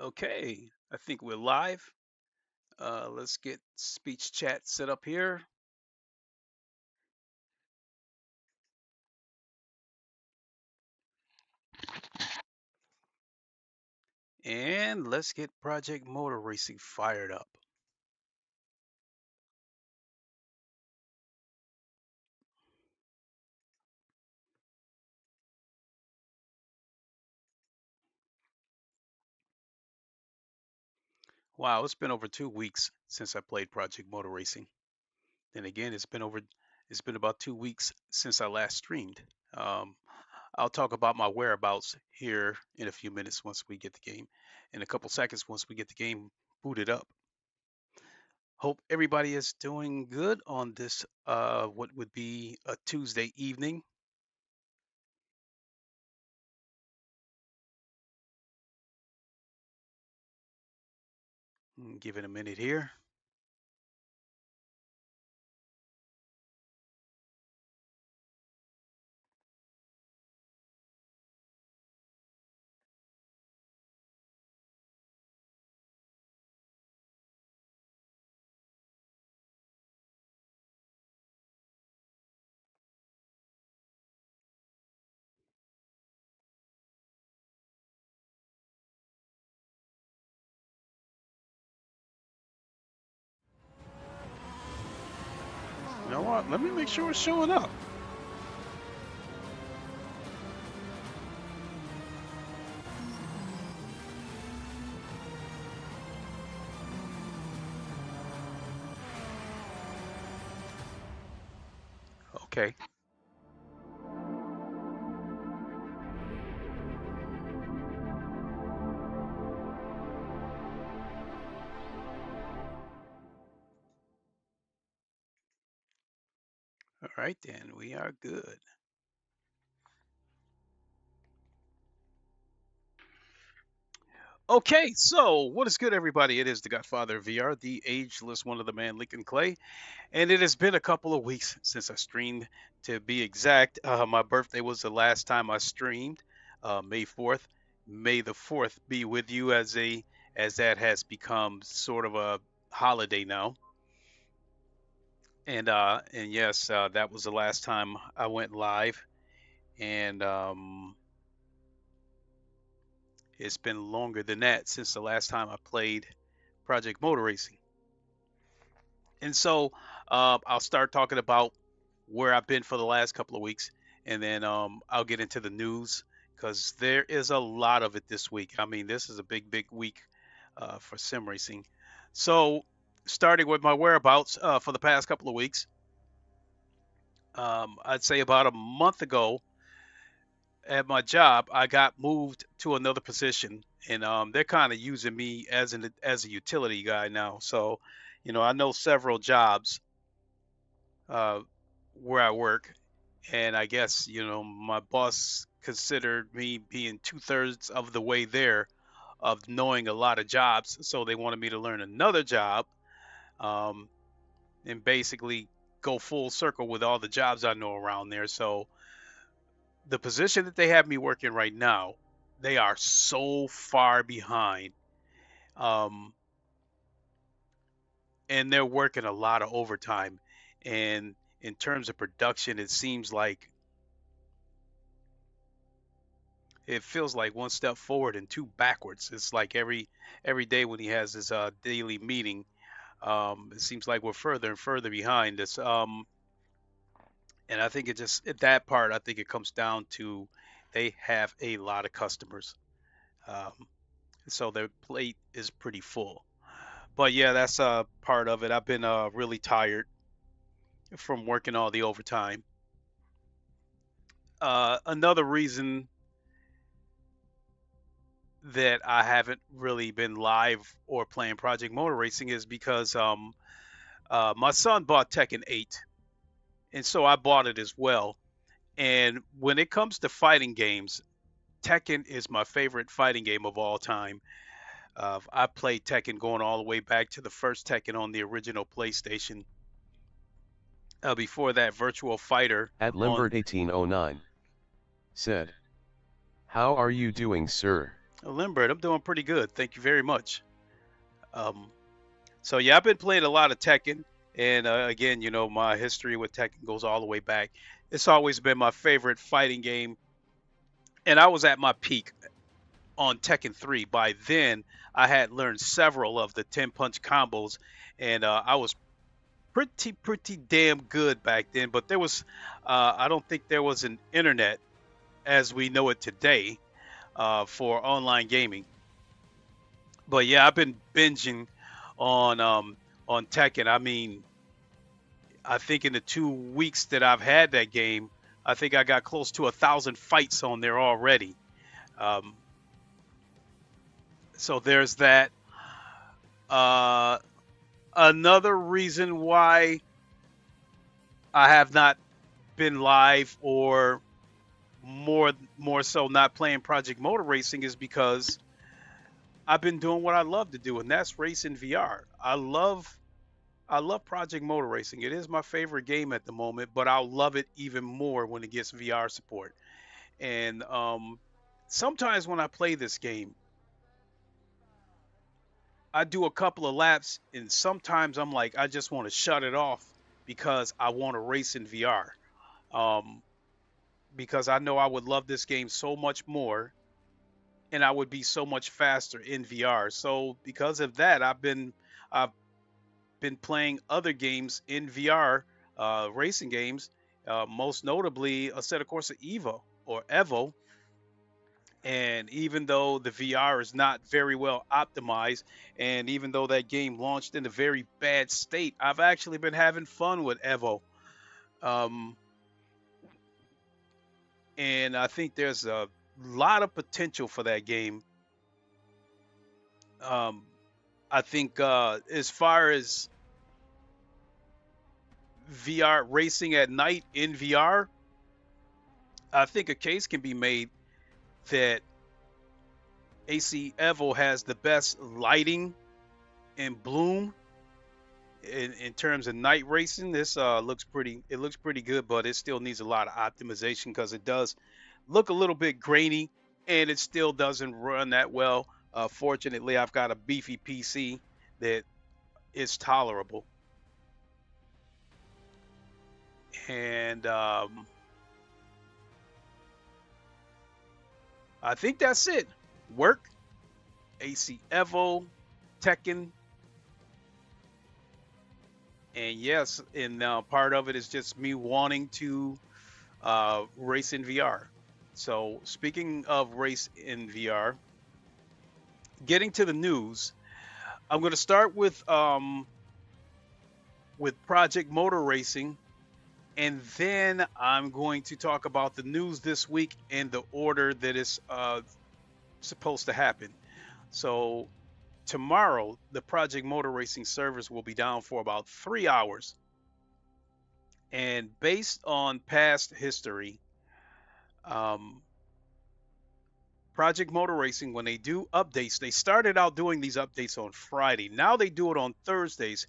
Okay, I think we're live. Let's get speech chat set up here. And let's get Project Motor Racing fired up. Wow, it's been over 2 weeks since I played Project Motor Racing. And again, it's been about 2 weeks since I last streamed. Um, I'll talk about my whereabouts here in a few minutes once we get the game, in a couple seconds once we get the game booted up. Hope everybody is doing good on this what would be a Tuesday evening. Give it a minute here. You know what? Let me make sure it's showing up. Okay. All right, then we are good. Okay, so what is good, everybody? It is the Godfather of VR, the ageless one of the man, Lincoln Clay, and it has been a couple of weeks since I streamed. To be exact, my birthday was the last time I streamed, May 4th. May the 4th be with you as that has become sort of a holiday now. And yes, that was the last time I went live, and it's been longer than that since the last time I played Project Motor Racing. And so I'll start talking about where I've been for the last couple of weeks, and then I'll get into the news because there is a lot of it this week. I mean, this is a big week for sim racing. So, starting with my whereabouts for the past couple of weeks, I'd say about a month ago, at my job, I got moved to another position, and they're kind of using me as a utility guy now. So, I know several jobs uh, where I work, and I guess my boss considered me being 2/3 of the way there, of knowing a lot of jobs. So they wanted me to learn another job, um, and basically go full circle with all the jobs I know around there. So the position that they have me working right now, they are so far behind. Um, and they're working a lot of overtime. And in terms of production, it feels like one step forward and two backwards. It's like every day when he has his daily meeting, it seems like we're further and further behind. And I think it just at that part, I think it comes down to they have a lot of customers. Um, so their plate is pretty full. But yeah, that's part of it. I've been really tired from working all the overtime. Another reason that I haven't really been live or playing Project Motor Racing is because my son bought Tekken 8, and so I bought it as well. And when it comes to fighting games, Tekken is my favorite fighting game of all time. I played Tekken going all the way back to the first Tekken on the original PlayStation. Before that, Virtual Fighter At on. Limbert 1809 said, "How are you doing, sir? Limbert, I'm doing pretty good. Thank you very much. Um, so yeah, I've been playing a lot of Tekken, and again, you know, my history with Tekken goes all the way back. It's always been my favorite fighting game, and I was at my peak on Tekken 3. By then, I had learned several of the 10 punch combos, and I was pretty damn good back then. But there was, I don't think there was an internet as we know it today for online gaming. But yeah, I've been binging on Tekken. I mean, I think in the 2 weeks that I've had that game, I think I got close to 1,000 fights on there already. Um, so there's that. Uh, Another reason why I have not been live or more so not playing Project Motor Racing is because I've been doing what I love to do, and that's racing VR. I love Project Motor Racing. It is my favorite game at the moment, but I'll love it even more when it gets VR support. And sometimes when I play this game, I do a couple of laps, and sometimes I'm like, I just want to shut it off because I want to race in VR. Um, because I know I would love this game so much more, and I would be so much faster in VR. So because of that, I've been playing other games in VR, racing games, most notably a set of course of Evo. And even though the VR is not very well optimized, and even though that game launched in a very bad state, I've actually been having fun with Evo. Um, and I think there's a lot of potential for that game. Um, I think as far as VR racing at night in VR, I think a case can be made that AC Evo has the best lighting and bloom in terms of night racing. This looks pretty good, but it still needs a lot of optimization because it does look a little bit grainy and it still doesn't run that well. Fortunately, I've got a beefy PC that is tolerable. And I think that's it. Work, AC Evo, Tekken, and yes, and part of it is just me wanting to race in VR. So speaking of race in VR, getting to the news, I'm going to start with Project Motor Racing, and then I'm going to talk about the news this week in the order that is supposed to happen. So tomorrow, the Project Motor Racing servers will be down for about 3 hours. And based on past history, um, Project Motor Racing, when they do updates, they started out doing these updates on Friday. Now they do it on Thursdays.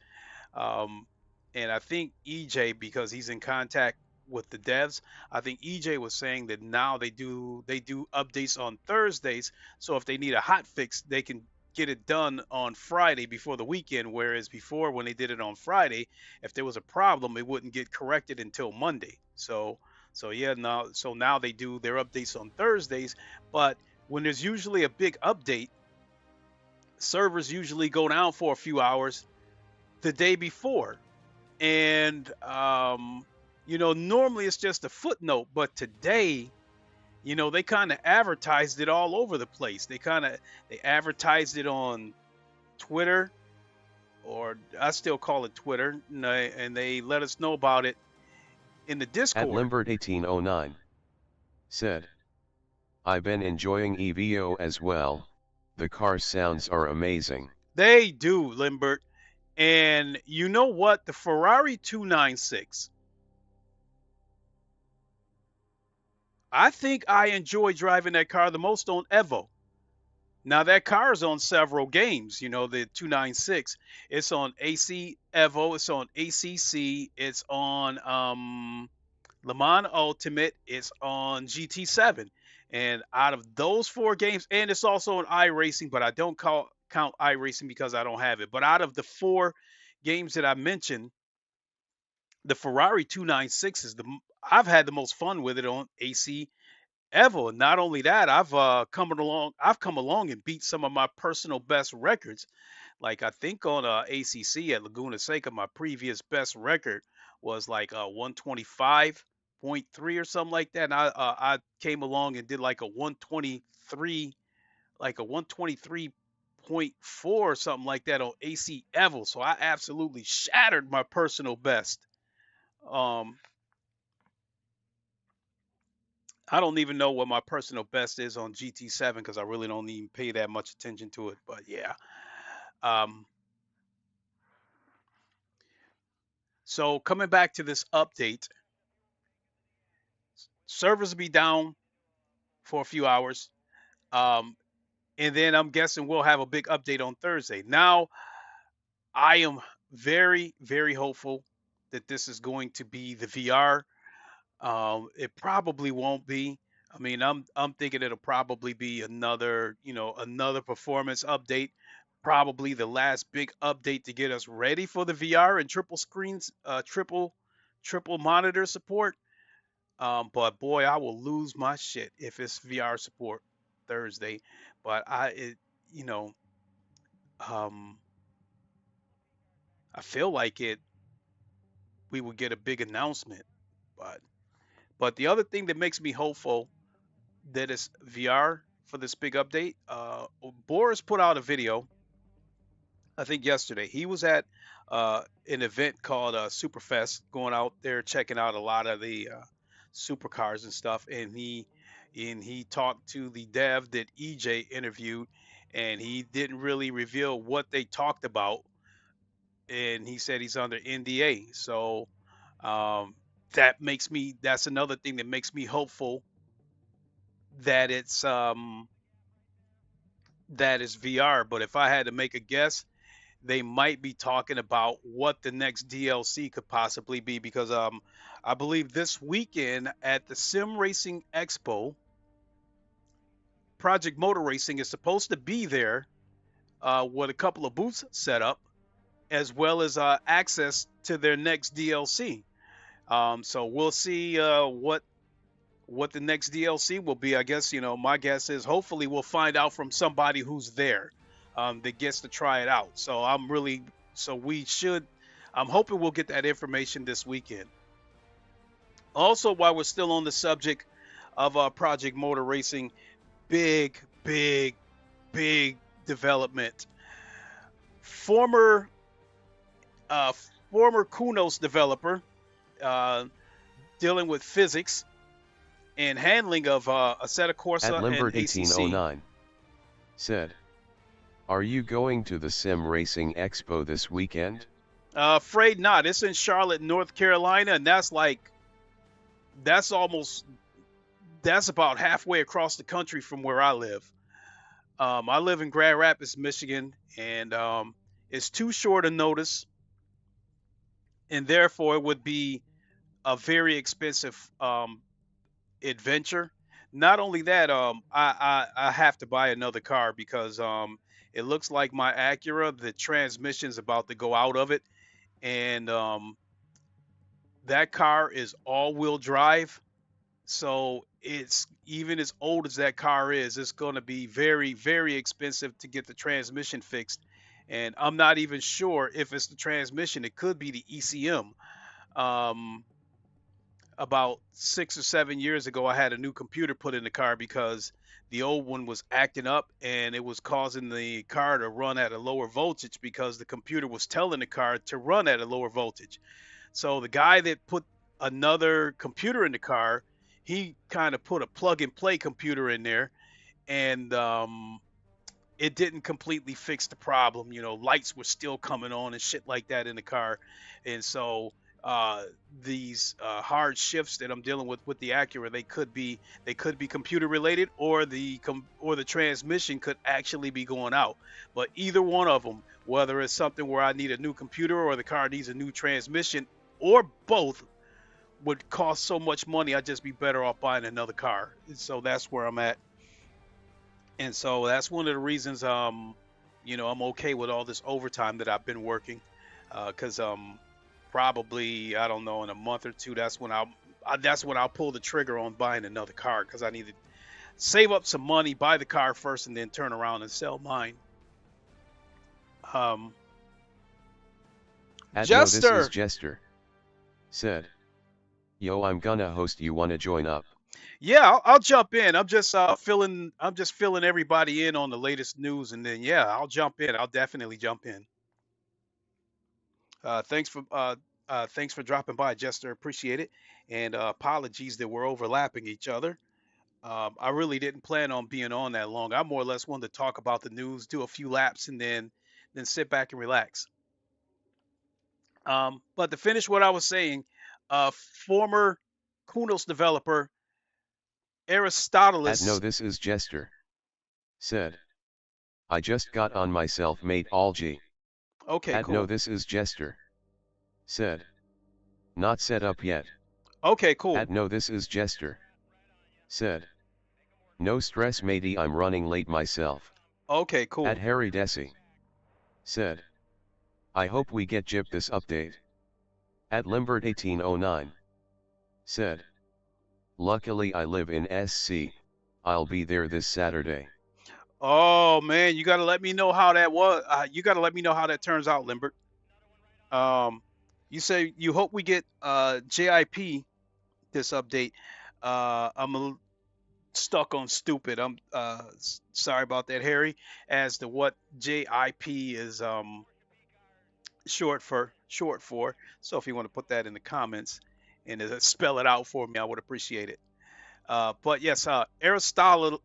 Um, and I think EJ, because he's in contact with the devs, I think EJ was saying that now they do updates on Thursdays. So if they need a hot fix, they can get it done on Friday before the weekend. Whereas before, when they did it on Friday, if there was a problem, it wouldn't get corrected until Monday. So yeah, now they do their updates on Thursdays. But when there's usually a big update, servers usually go down for a few hours the day before. And normally it's just a footnote, but today, they kind of advertised it all over the place. They advertised it on Twitter, or I still call it Twitter, and they let us know about it in the At Discord. Limbert 1809 said, I've been enjoying EVO as well, the car sounds are amazing. They do, Limbert. And you know what? The Ferrari 296, I think I enjoy driving that car the most on Evo. Now that car is on several games, the 296. It's on AC Evo, it's on ACC, it's on Le Mans Ultimate, it's on GT7. And out of those 4 games, and it's also an iRacing, but I don't count iRacing because I don't have it. But out of the 4 games that I mentioned, the Ferrari 296 is I've had the most fun with it on AC ever. Not only that, I've come along and beat some of my personal best records. Like I think on ACC at Laguna Seca, my previous best record was like 125.3 or something like that. And I came along and did like a 123, like a 123.4 or something like that on AC Evo. So I absolutely shattered my personal best. Um, I don't even know what my personal best is on GT7 because I really don't even pay that much attention to it. But yeah. Um, so coming back to this update, servers will be down for a few hours. Um, and then I'm guessing we'll have a big update on Thursday. Now, I am very, very hopeful that this is going to be the VR. It probably won't be. I mean, I'm thinking it'll probably be another, another performance update, probably the last big update to get us ready for the VR and triple screens, triple monitor support. But boy, I will lose my shit if it's VR support Thursday. But you know, um, I feel like we would get a big announcement. But the other thing that makes me hopeful that it's VR for this big update, Boris put out a video, I think yesterday. He was at an event called Superfest, going out there checking out a lot of the supercars and stuff, and he talked to the dev that EJ interviewed, and he didn't really reveal what they talked about, and he said he's under NDA. So um, that's another thing that makes me hopeful that it's VR. But if I had to make a guess, they might be talking about what the next DLC could possibly be, because I believe this weekend at the Sim Racing Expo, Project Motor Racing is supposed to be there with a couple of booths set up, as well as access to their next DLC. So we'll see what the next DLC will be. I guess, my guess is hopefully we'll find out from somebody who's there that gets to try it out. So I'm hoping we'll get that information this weekend. Also, while we're still on the subject of Project Motor Racing, big, big, big development. Former Kunos developer dealing with physics and handling of Assetto Corsa at Limbert and ACC 1809 said, "Are you going to the Sim Racing Expo this weekend?" Afraid not. It's in Charlotte, North Carolina, and that's about halfway across the country from where I live. I live in Grand Rapids, Michigan, and it's too short a notice, and therefore it would be a very expensive adventure. Not only that, I have to buy another car because it looks like my Acura, the transmission's about to go out of it, and that car is all-wheel drive. So it's, even as old as that car is, it's going to be very, very expensive to get the transmission fixed. And I'm not even sure if it's the transmission. It could be the ECM. About 6 or 7 years ago, I had a new computer put in the car because the old one was acting up, and it was causing the car to run at a lower voltage because the computer was telling the car to run at a lower voltage. So the guy that put another computer in the car, he kind of put a plug and play computer in there, and it didn't completely fix the problem. Lights were still coming on and shit like that in the car. And so these hard shifts that I'm dealing with the Acura, they could be computer related, or the transmission could actually be going out. But either one of them, whether it's something where I need a new computer or the car needs a new transmission, or both, would cost so much money, I'd just be better off buying another car. And so that's where I'm at. And so that's one of the reasons, you know, I'm okay with all this overtime that I've been working, because probably, I don't know, in a month or two, that's when I'll pull the trigger on buying another car, because I need to save up some money, buy the car first, and then turn around and sell mine. Um, No, this is Jester. Jester. Said, yo, I'm gonna host, you wanna join up? Yeah, I'll jump in. I'm just filling everybody in on the latest news, and then yeah, I'll jump in. I'll definitely jump in. Uh, thanks for uh, thanks for dropping by, Jester. Appreciate it. And apologies that we're overlapping each other. I really didn't plan on being on that long. I more or less wanted to talk about the news, do a few laps, and then sit back and relax. But to finish what I was saying, former Kunos developer No, Aristoteles. this is Jester. Said, I just got on my self-made Algae. Okay, No, cool. this is Jester. Said, not set up yet. Okay, cool. No, this is Jester. Said, no stress matey, I'm running late myself. Okay, cool. Harry Desi. Said, I hope we get Jip this update. Limbert 1809. Said, luckily I live in SC. I'll be there this Saturday. Oh man, you gotta let me know how that was. You gotta let me know how that turns out, Limbert. You say you hope we get JIP this update. Stuck on stupid. I'm sorry about that, Harry. As to what JIP is short for. So if you want to put that in the comments and spell it out for me, I would appreciate it. But yes, Aristoteles,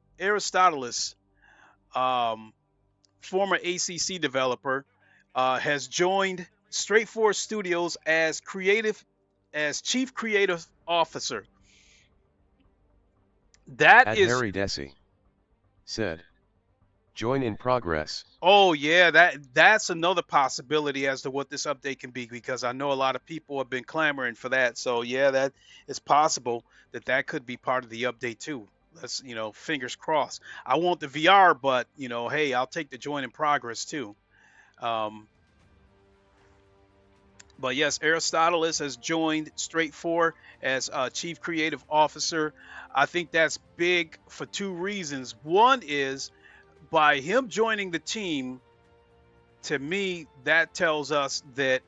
um, former ACC developer, has joined Straightforward Studios as chief creative officer. That is, Harry Desi. Said, join in progress. oh yeah, that's another possibility as to what this update can be, because I know a lot of people have been clamoring for that. So yeah, that is possible that that could be part of the update too. Let's, you know, fingers crossed. I want the VR, but you know, hey, I'll take the join in progress too. Um, but yes, Aristoteles has joined Straight4 as chief creative officer. I think that's big for two reasons. One is, by him joining the team, to me, that tells us that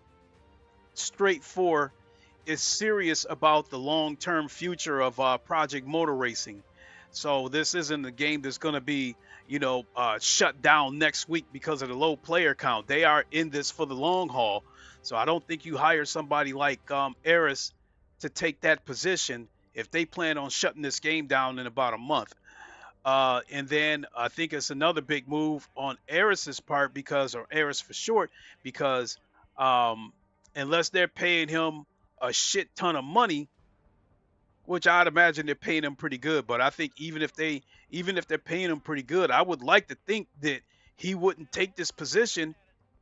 Straight4 is serious about the long-term future of Project Motor Racing. So this isn't a game that's going to be, you know, shut down next week because of the low player count. They are in this for the long haul. So I don't think you hire somebody like Eris to take that position if they plan on shutting this game down in about a month. And then I think it's another big move on Eris's part, or Eris for short, because um, unless they're paying him a shit ton of money, which I'd imagine they're paying him pretty good. But I think even if they're paying him pretty good, I would like to think that he wouldn't take this position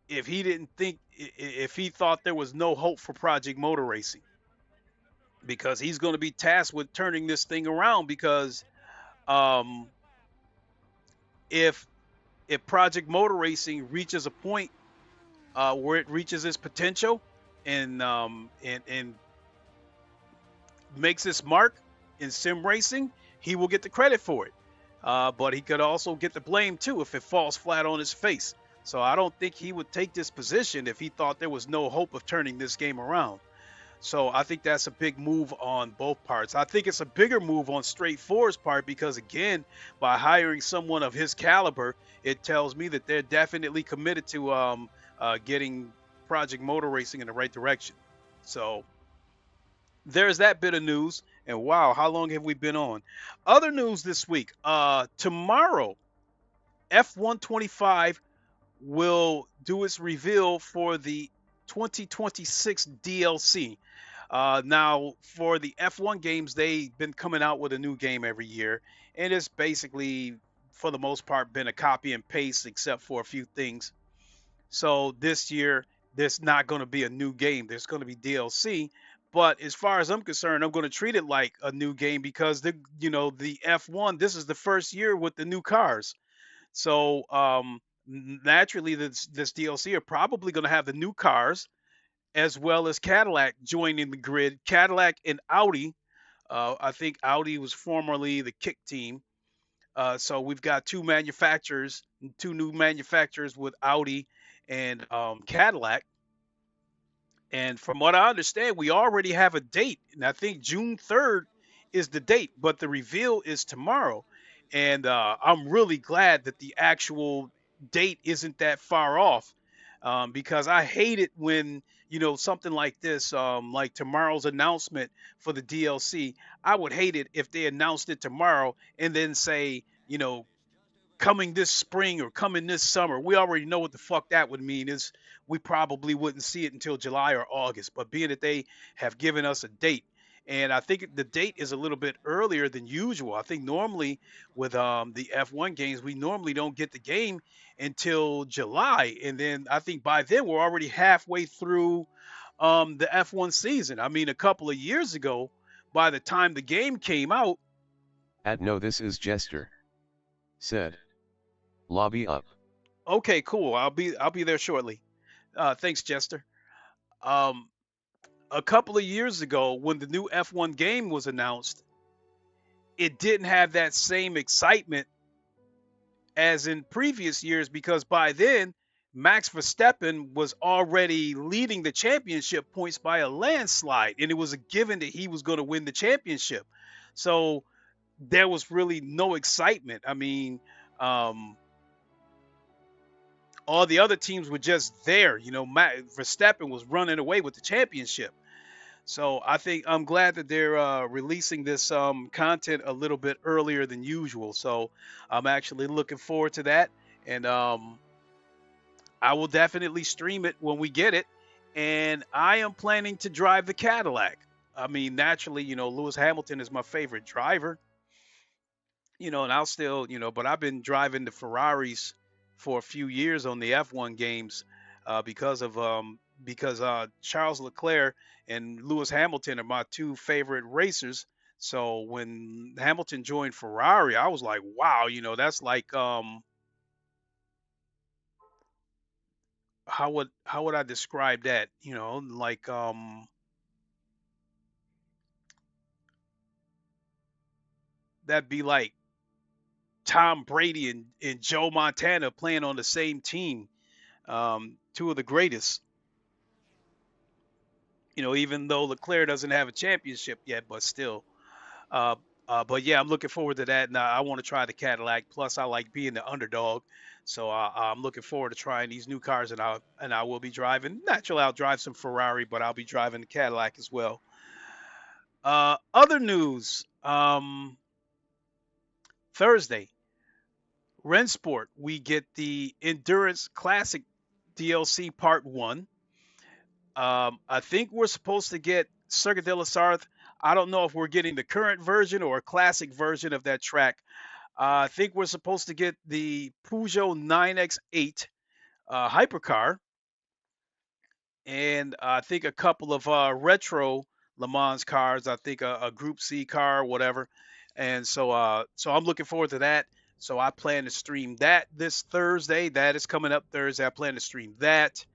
if he thought there was no hope for Project Motor Racing, because he's going to be tasked with turning this thing around. Because um, if Project Motor Racing reaches a point where it reaches its potential and makes its mark in sim racing, he will get the credit for it. But he could also get the blame too if it falls flat on his face. So I don't think he would take this position if he thought there was no hope of turning this game around. So I think that's a big move on both parts. I think it's a bigger move on Straight4's part because, again, by hiring someone of his caliber, it tells me that they're definitely committed to getting Project Motor Racing in the right direction. So there's that bit of news. And wow, how long have we been on? Other news this week. Tomorrow, F125 will do its reveal for the 2026 DLC. Now, for the F1 games, they've been coming out with a new game every year, and it's basically, for the most part, been a copy and paste except for a few things. So this year, there's not going to be a new game. There's going to be DLC, But as far as I'm concerned, I'm going to treat it like a new game because the F1, this is the first year with the new cars. So naturally, this DLC are probably going to have the new cars as well as Cadillac joining the grid. Cadillac and Audi. I think Audi was formerly the Kick team. So we've got two new manufacturers with Audi and Cadillac. And from what I understand, we already have a date, and I think June 3rd is the date, but the reveal is tomorrow. And I'm really glad that the actual date isn't that far off, because I hate it when something like this, like tomorrow's announcement for the DLC. I would hate it if they announced it tomorrow and then say, coming this spring or coming this summer. We already know what the fuck that would mean is we probably wouldn't see it until July or August. But being that they have given us a date, and I think the date is a little bit earlier than usual. I think normally with the F1 games, we normally don't get the game until July, and then I think by then we're already halfway through the F1 season. I mean, a couple of years ago, by the time the game came out. No, this is Jester. Said. Lobby up. Okay, cool. I'll be there shortly. Thanks, Jester. Um, a couple of years ago, when the new F1 game was announced, it didn't have that same excitement as in previous years because by then, Max Verstappen was already leading the championship points by a landslide, and it was a given that he was going to win the championship. So there was really no excitement. I mean, all the other teams were just there. Verstappen was running away with the championship. So I think I'm glad that they're releasing this content a little bit earlier than usual. So I'm actually looking forward to that. And I will definitely stream it when we get it. And I am planning to drive the Cadillac. I mean, naturally, Lewis Hamilton is my favorite driver. And I'll still, but I've been driving the Ferraris for a few years on the F1 games because Charles Leclerc and Lewis Hamilton are my two favorite racers. So when Hamilton joined Ferrari, I was like, wow, that's like how would I describe that? Like that'd be like Tom Brady and Joe Montana playing on the same team. Two of the greatest. Even though Leclerc doesn't have a championship yet, but still. Uh, but yeah, I'm looking forward to that. Now I want to try the Cadillac. Plus, I like being the underdog, so I'm looking forward to trying these new cars, and I will be driving. Naturally, I'll drive some Ferrari, but I'll be driving the Cadillac as well. Other news. Thursday, Rensport, we get the Endurance Classic DLC Part 1. I think we're supposed to get Circuit de la Sarthe. I don't know if we're getting the current version or a classic version of that track. I think we're supposed to get the Peugeot 9X8 hypercar. And I think a couple of retro Le Mans cars. I think a Group C car, whatever. And so I'm looking forward to that. So I plan to stream that this Thursday. That is coming up Thursday. I plan to stream that.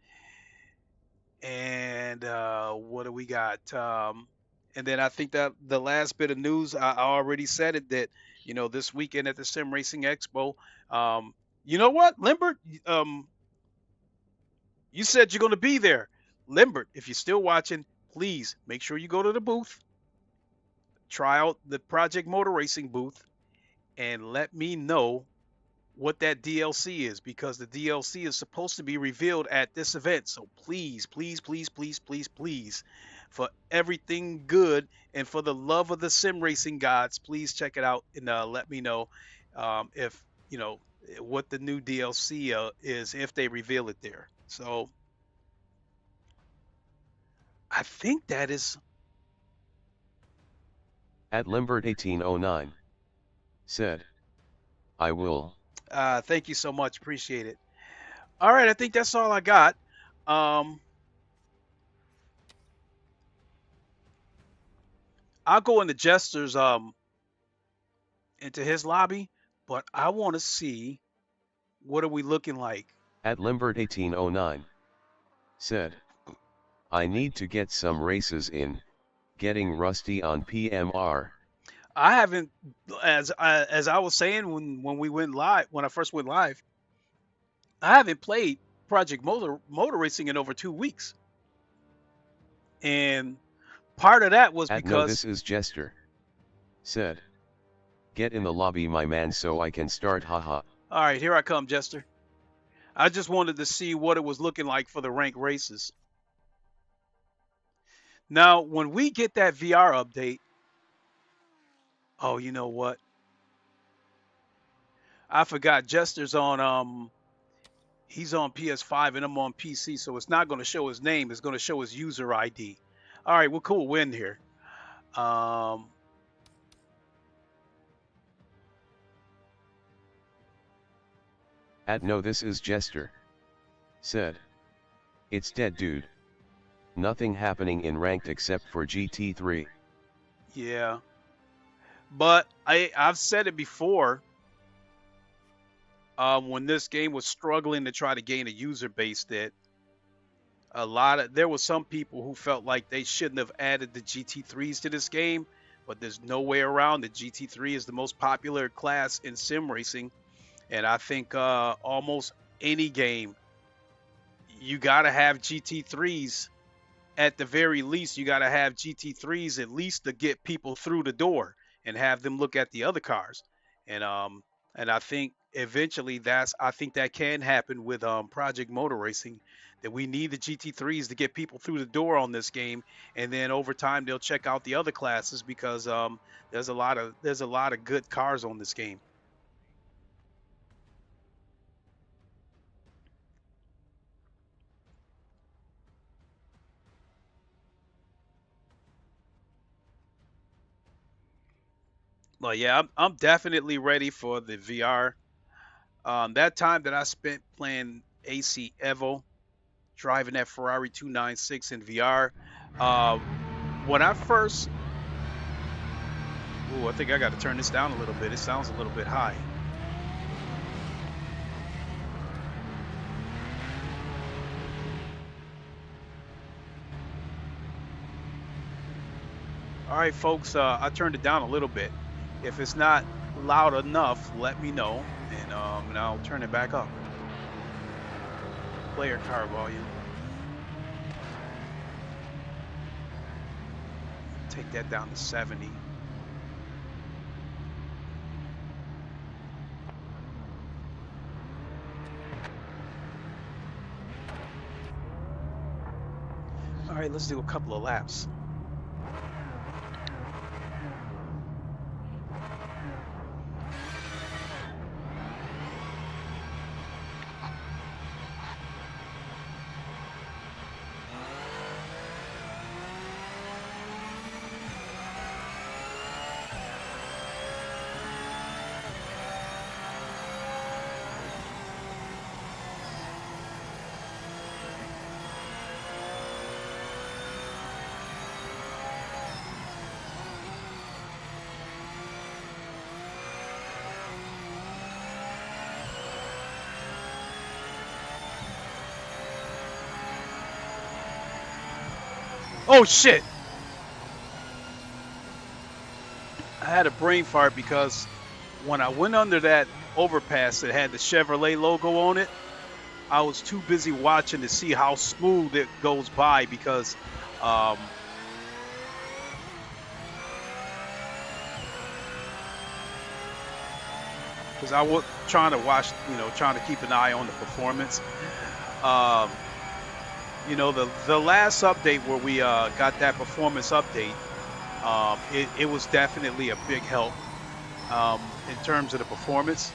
And what do we got? And then I think that the last bit of news, I already said it, that, this weekend at the Sim Racing Expo, you know what, Limbert? You said you're going to be there. Limbert, if you're still watching, please make sure you go to the booth, try out the Project Motor Racing booth, and let me know what that DLC is, because the DLC is supposed to be revealed at this event. So please, please, please, please, please, please, for everything good and for the love of the sim racing gods, please check it out and let me know if what the new DLC is, if they reveal it there. So I think that is At Limbert 1809 said, I will. Thank you so much. Appreciate it. All right, I think that's all I got. I'll go into Jester's into his lobby, but I want to see what are we looking like. At Limbert1809 said, I need to get some races in, getting rusty on PMR. I haven't, as I was saying when we went live, when I first went live, I haven't played Project Motor Racing in over 2 weeks, and part of that was At because No This Is Jester said, get in the lobby my man so I can start, haha. All right, here I come, Jester. I just wanted to see what it was looking like for the ranked races. Now, when we get that VR update, oh, you know what? I forgot Jester's on he's on PS5 and I'm on PC, so it's not going to show his name, it's going to show his user ID. All right, well, cool, we're in here. At No This Is Jester said, it's dead, dude. Nothing happening in ranked except for GT3. Yeah, but I've said it before. When this game was struggling to try to gain a user base, that there were some people who felt like they shouldn't have added the GT3s to this game, but there's no way around it. GT3 is the most popular class in sim racing, and I think almost any game you gotta have GT3s. At the very least, you gotta have GT3s at least to get people through the door and have them look at the other cars. And I think eventually I think that can happen with Project Motor Racing, that we need the GT3s to get people through the door on this game, and then over time they'll check out the other classes because there's a lot of good cars on this game. But yeah, I'm definitely ready for the VR. That time that I spent playing AC Evo, driving that Ferrari 296 in VR, when I first, I think I got to turn this down a little bit. It sounds a little bit high. All right, folks, I turned it down a little bit. If it's not loud enough, let me know, and I'll turn it back up. Player car volume. Take that down to 70. All right, let's do a couple of laps. Oh shit! I had a brain fart because when I went under that overpass that had the Chevrolet logo on it, I was too busy watching to see how smooth it goes by because I was trying to watch, trying to keep an eye on the performance. The last update where we got that performance update, it was definitely a big help in terms of the performance.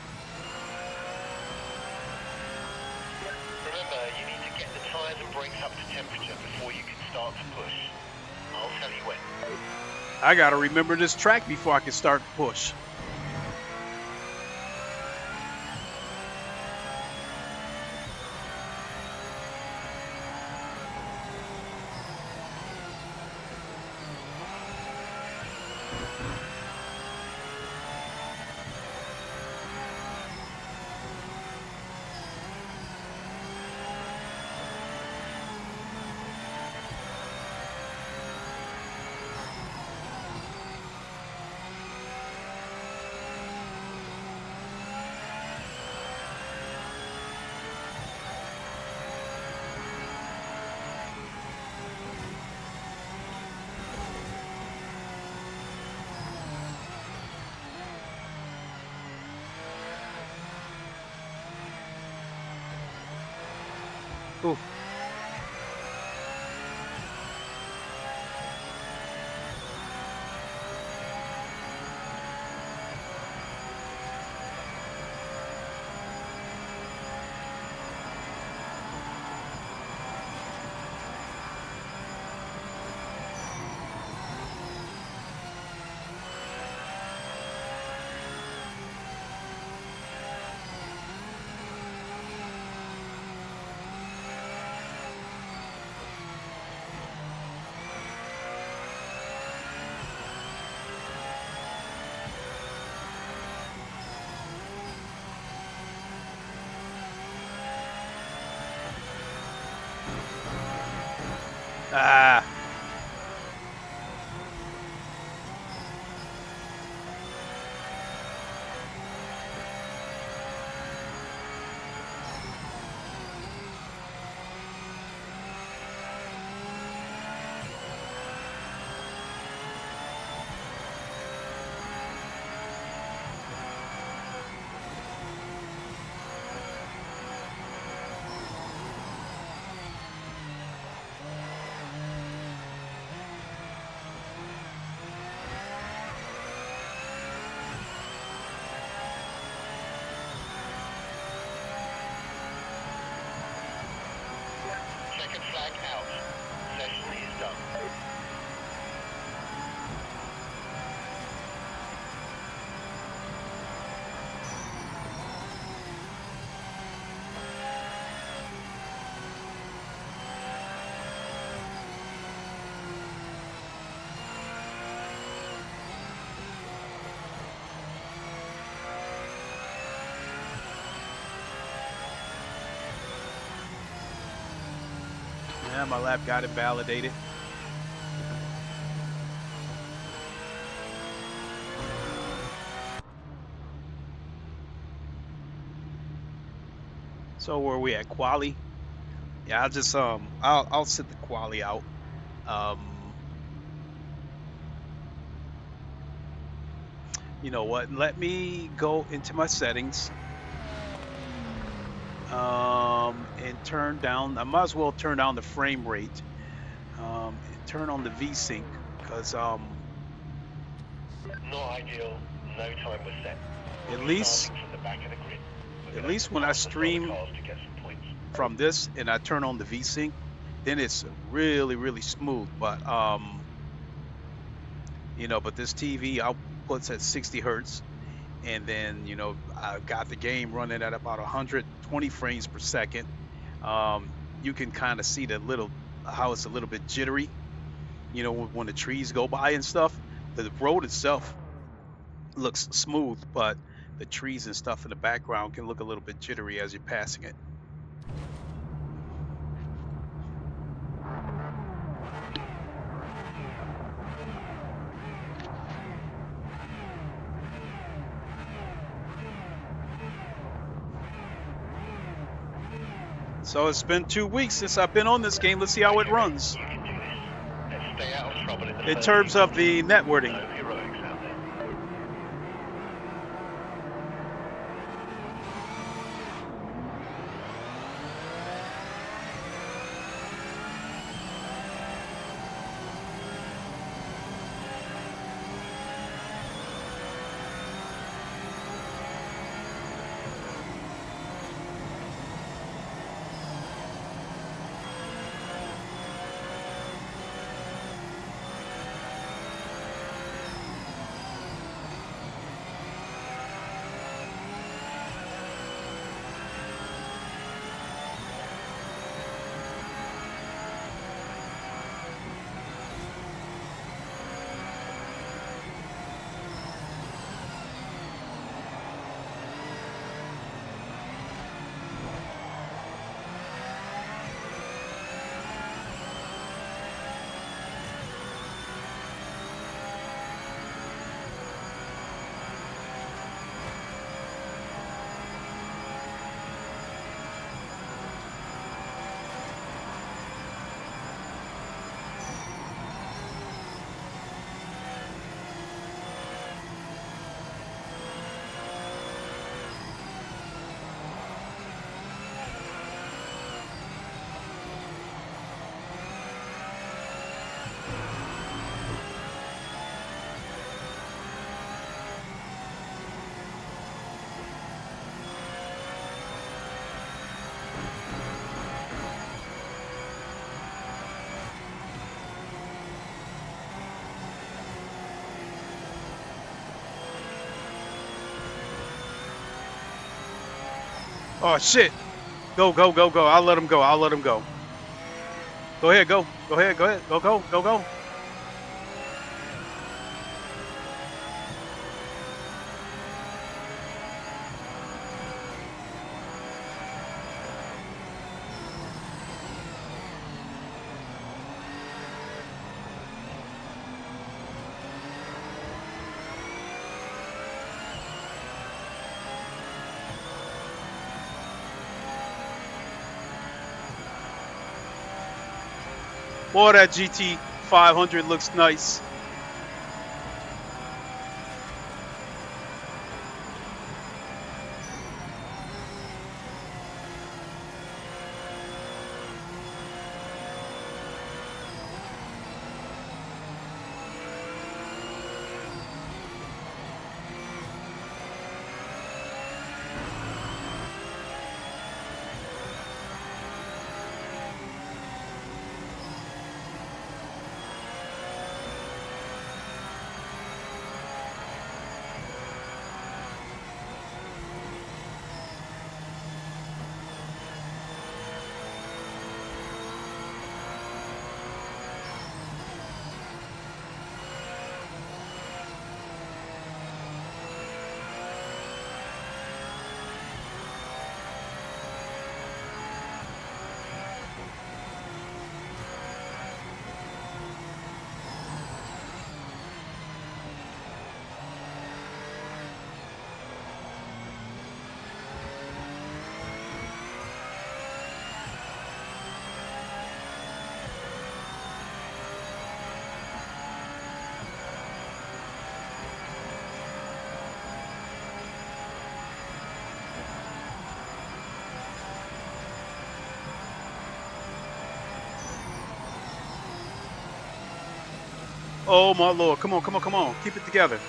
Remember, you need to get the tires and brakes up to temperature before you can start to push. I'll tell you when. I gotta remember this track before I can start to push. Ooh. Ah. Checkered flag out. Session is done. Yeah, my lap got invalidated. So where we at, quali? Yeah, I'll just I'll sit the quali out. You know what? Let me go into my settings. And turn down. I might as well turn down the frame rate. And turn on the VSync because Not ideal. No time was set. at least Starting from the back of the grid. We're at gonna least when I pass the stream cars to get some points. from this and I turn on the VSync, then it's really smooth. But you know, but this TV outputs at 60 hertz, and then you know I got the game running at about 120 frames per second. You can kind of see the little how it's a little bit jittery, you know, when the trees go by and stuff. The road itself looks smooth, but the trees and stuff in the background can look a little bit jittery as you're passing it. So it's been 2 weeks since I've been on this game. Let's see how it runs. You can do this. Let's stay out of trouble in the In first terms of the instance. networking. No heroics out there. Oh shit! Go, go, go, go! I'll let him go. I'll let him go. Go ahead, go. Go ahead, go ahead. Go, go, go, go. Boy, that GT 500 looks nice. Oh my lord! Come on, come on, come on! Keep it together.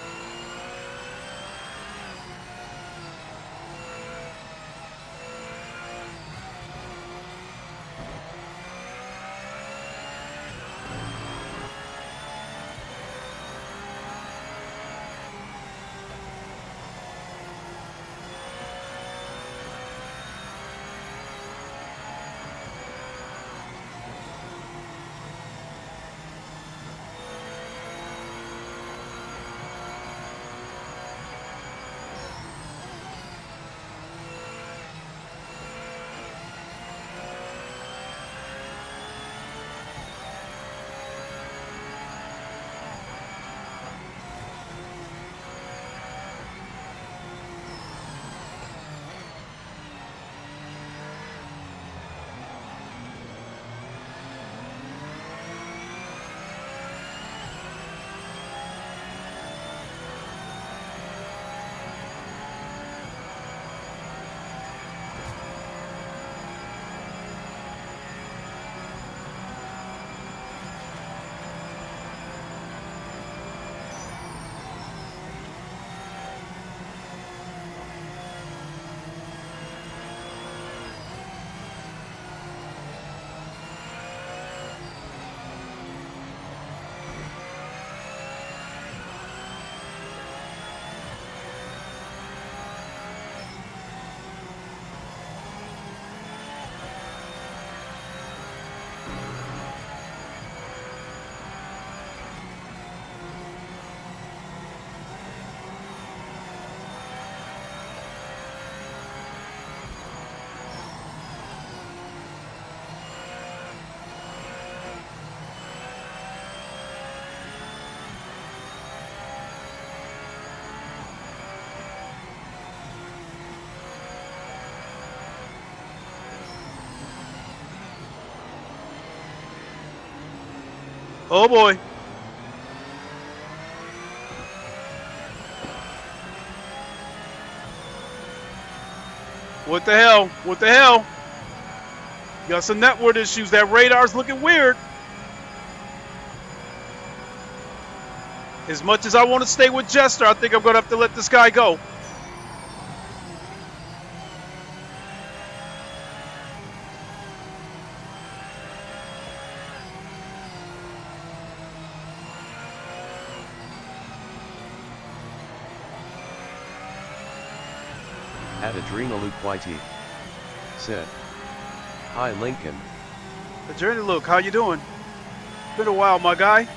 Oh boy. What the hell? What the hell? Got some network issues. That radar's looking weird. As much as I want to stay with Jester, I think I'm going to have to let this guy go. At Adrenaluke YT. said. Hi Lincoln. The Journey Look, how you doing? Been a while, my guy.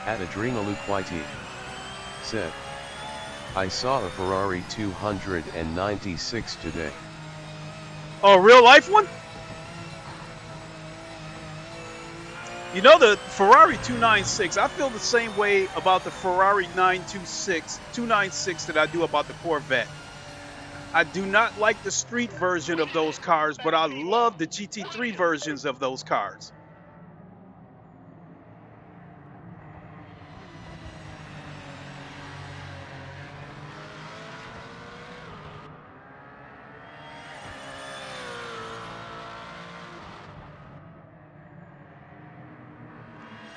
At Adrenaluquite said, I saw a Ferrari 296 today. Oh, real life one? You know, the Ferrari 296, I feel the same way about the Ferrari 296 that I do about the Corvette. I do not like the street version of those cars, but I love the GT3 versions of those cars.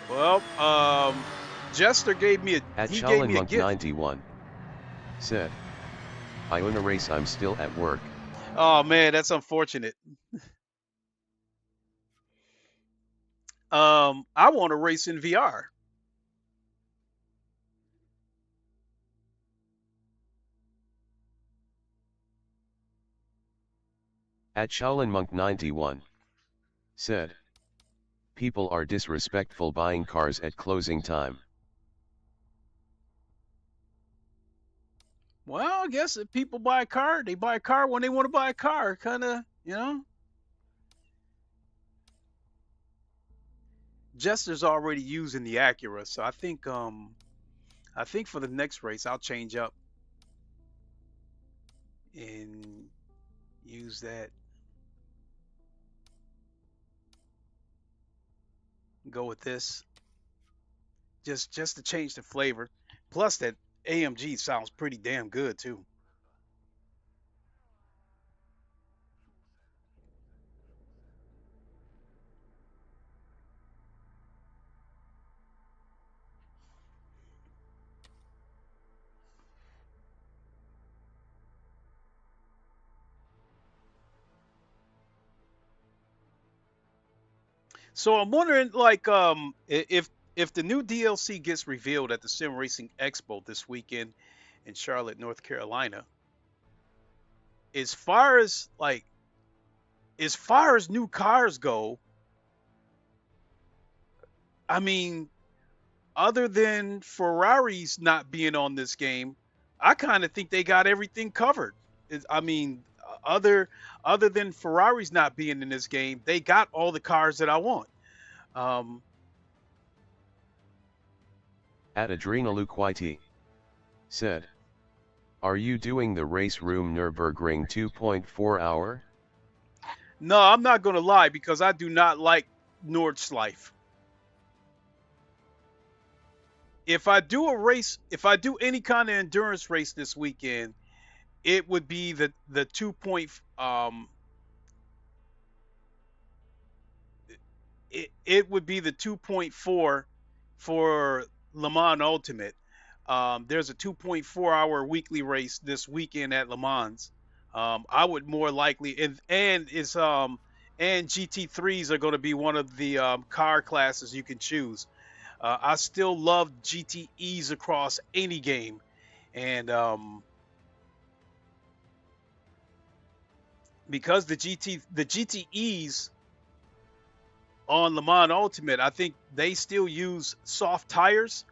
Well, Jester gave me a At he gave Shaolin me a Monk gift. 91 said, I own a race, I'm still at work. Oh man, that's unfortunate. I want to race in VR. At Shaolin Monk 91 said, people are disrespectful buying cars at closing time. Well, I guess if people buy a car, they buy a car when they want to buy a car. Kind of, you know. Jester's already using the Acura, so I think for the next race I'll change up and use that. Go with this. Just to change the flavor. Plus that AMG sounds pretty damn good too. So I'm wondering, like, if the new DLC gets revealed at the Sim Racing Expo this weekend in Charlotte, North Carolina, as far as like, as far as new cars go, I mean, other than Ferraris not being on this game, I kind of think they got everything covered. I mean, other than Ferraris not being in this game, they got all the cars that I want. Um, At Adrenaluquite said, are you doing the race room Nürburgring 2.4 hour? no, I'm not going to lie because I do not like Nordschleife. If I do a race, if I do any kind of endurance race this weekend, it would be the 2. It would be the 2.4 for Le Mans Ultimate. There's a 2.4 hour weekly race this weekend at Le Mans. I would more likely and it's and GT3s are going to be one of the car classes you can choose. I still love GTEs across any game, and because the GTEs on Le Mans Ultimate, I think they still use soft tires.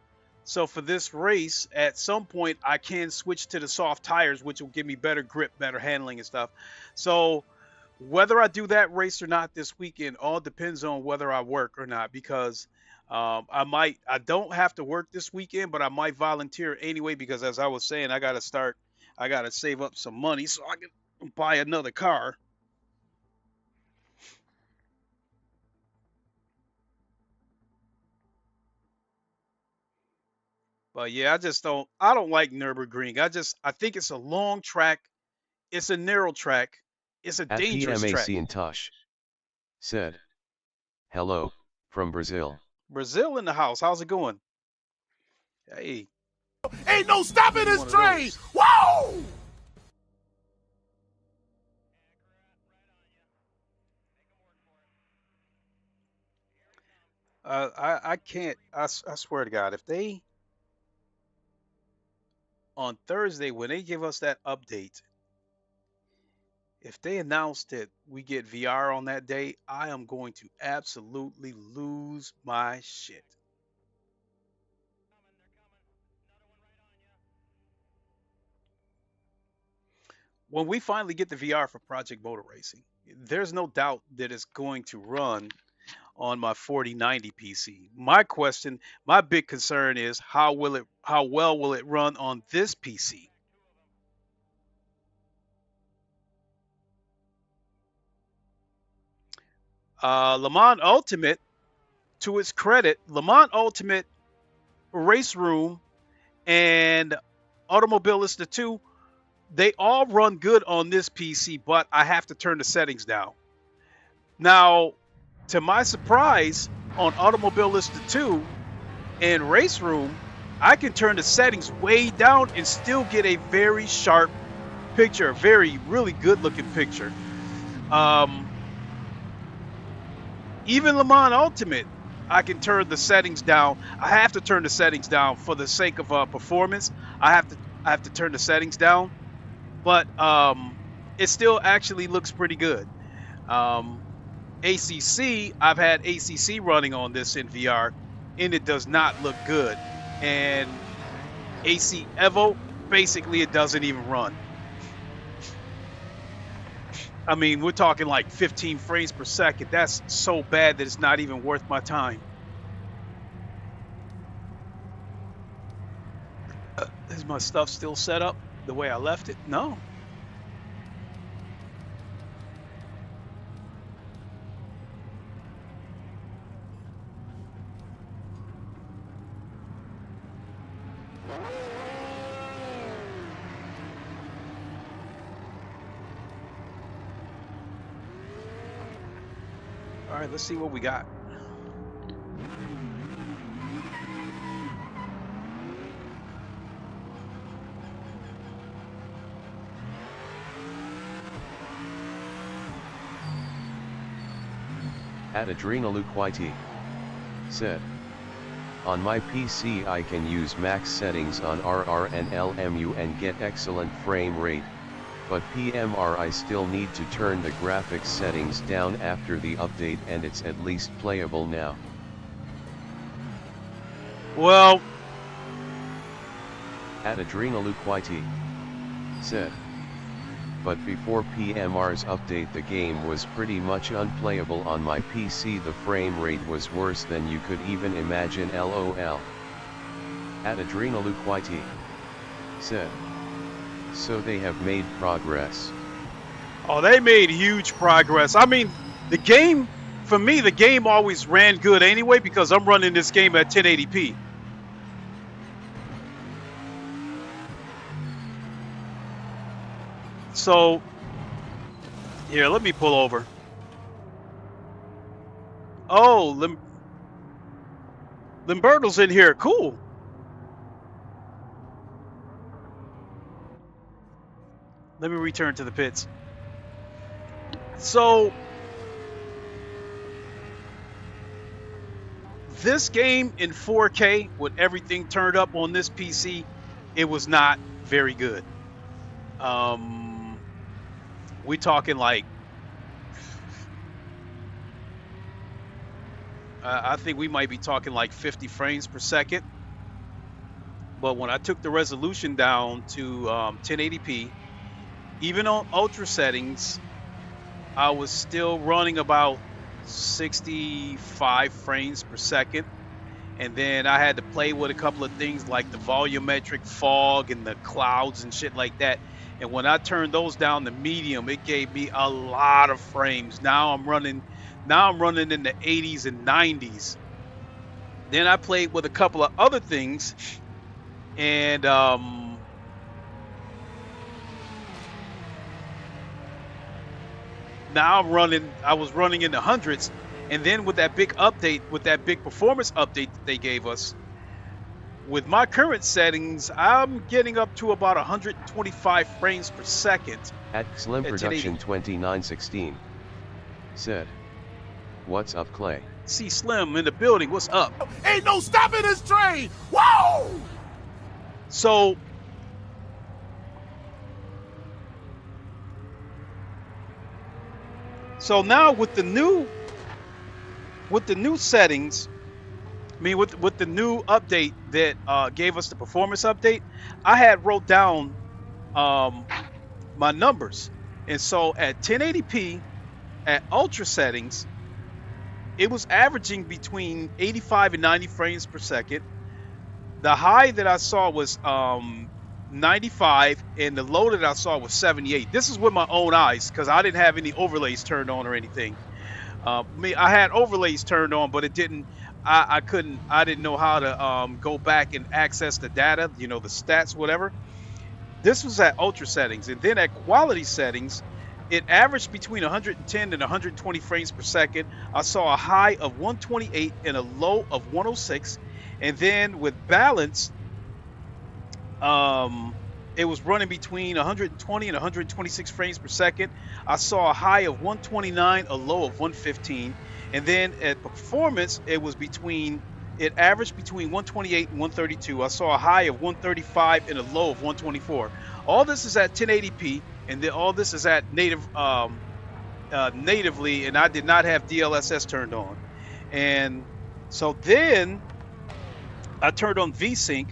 So for this race, at some point, I can switch to the soft tires, which will give me better grip, better handling and stuff. So whether I do that race or not this weekend all depends on whether I work or not, because I don't have to work this weekend, but I might volunteer anyway, because as I was saying, I got to save up some money so I can buy another car. But yeah, I don't like Nürburgring. I think it's a long track. It's a narrow track. It's a At dangerous track. PMAC in Tosh said, hello, from Brazil. Brazil in the house. How's it going? Hey. Ain't no stopping this train! Whoa! I can't. I swear to God, if they on Thursday when they give us that update, if they announce that we get VR on that day, I am going to absolutely lose my shit. When we finally get the VR for Project Motor Racing, there's no doubt that it's going to run on my 4090 PC. My big concern is how well will it run on this PC? Le Mans Ultimate, to its credit, Le Mans Ultimate, Race Room, and Automobilista 2, they all run good on this PC, but I have to turn the settings down. Now, to my surprise, on Automobilista 2 and Race Room, I can turn the settings way down and still get a very sharp picture, a really good looking picture. Even Le Mans Ultimate, I can turn the settings down. I have to turn the settings down for the sake of performance. I have to turn the settings down, but it still actually looks pretty good. ACC, I've had ACC running on this in VR, and it does not look good. And AC Evo, basically, it doesn't even run. I mean, we're talking like 15 frames per second. That's so bad that it's not even worth my time. Is my stuff still set up the way I left it? No. All right, let's see what we got. At Adrenaluquit said, on my PC I can use max settings on RR and LMU and get excellent frame rate, but PMR I still need to turn the graphics settings down after the update and it's at least playable now. Well, at Adrenaluquit said, but before PMR's update the game was pretty much unplayable on my PC. The frame rate was worse than you could even imagine, LOL. At Adrenaluquit said, so they have made progress. Oh, they made huge progress. I mean, the game, for me, the game always ran good anyway because I'm running this game at 1080p. So, here, let me pull over. Oh, Limberto's in here. Cool. Let me return to the pits. So, this game in 4K with everything turned up on this PC, it was not very good. We talking like, I think we might be talking like 50 frames per second. But when I took the resolution down to 1080p, even on ultra settings, I was still running about 65 frames per second. And then I had to play with a couple of things like the volumetric fog and the clouds and shit like that. And when I turned those down to medium, it gave me a lot of frames. Now I'm running in the 80s and 90s. Then I played with a couple of other things, and now I was running in the hundreds. And then with that big update, with that big performance update that they gave us, with my current settings, I'm getting up to about 125 frames per second. At Slim Production 2916 said, "What's up, Clay?" See Slim in the building. What's up? Ain't no stopping this train. Whoa! So now with the new settings, I mean with the new update that gave us the performance update, I had wrote down my numbers. And so at 1080p at ultra settings, it was averaging between 85 and 90 frames per second. The high that I saw was 95, and the low that I saw was 78. This is with my own eyes because I didn't have any overlays turned on or anything. I had overlays turned on, but it didn't. I didn't know how to go back and access the data, the stats, whatever. This was at ultra settings, and then at quality settings, it averaged between 110 and 120 frames per second. I saw a high of 128 and a low of 106, and then with balance, it was running between 120 and 126 frames per second. I saw a high of 129, a low of 115. And then at performance, it averaged between 128 and 132. I saw a high of 135 and a low of 124. All this is at 1080p, and then all this is at natively, and I did not have DLSS turned on. And so then I turned on VSync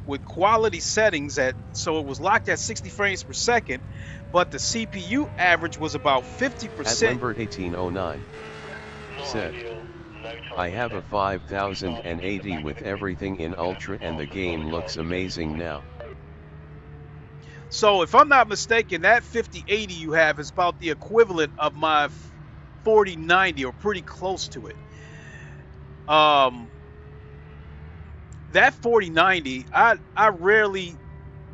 with quality settings so it was locked at 60 frames per second, but the CPU average was about 50%. At Lambert 1809 said, "I have a 5080 with everything in ultra and the game looks amazing now." So if I'm not mistaken, that 5080 you have is about the equivalent of my 4090 or pretty close to it. That 4090, I rarely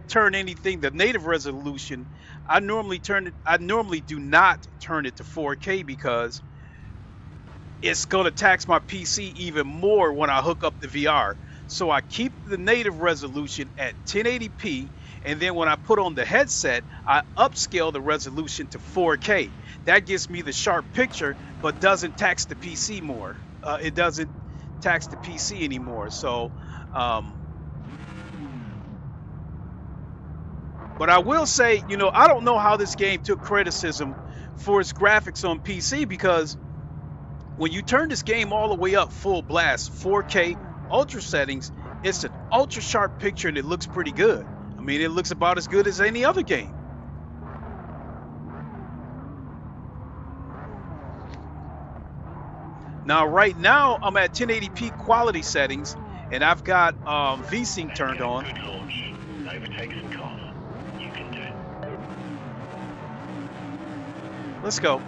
turn anything the native resolution. I normally do not turn it to 4K because it's going to tax my PC even more when I hook up the VR. So I keep the native resolution at 1080p, and then when I put on the headset, I upscale the resolution to 4K. That gives me the sharp picture, but doesn't tax the PC more. It doesn't tax the PC anymore. So, but I will say, I don't know how this game took criticism for its graphics on PC, because when you turn this game all the way up full blast, 4K, ultra settings, it's an ultra sharp picture and it looks pretty good. I mean, it looks about as good as any other game. Now, right now, I'm at 1080p quality settings, and I've got VSync turned on. Good launch. Overtake some car. You can do it. Let's go.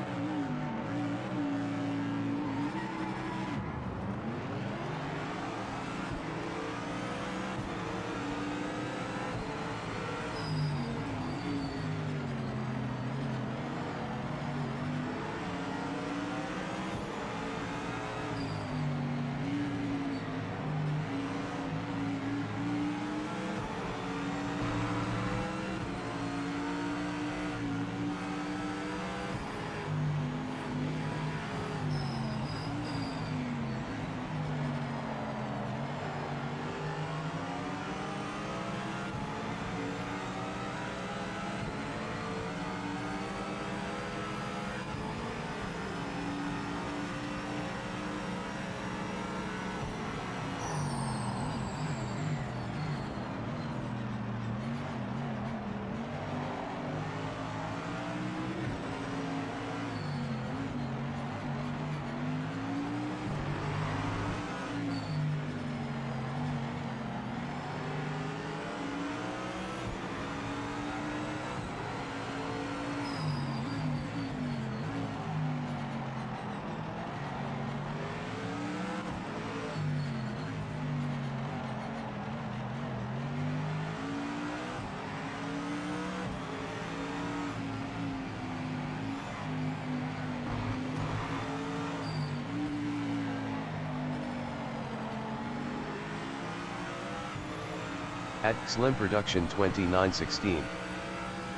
At Slim Production 2916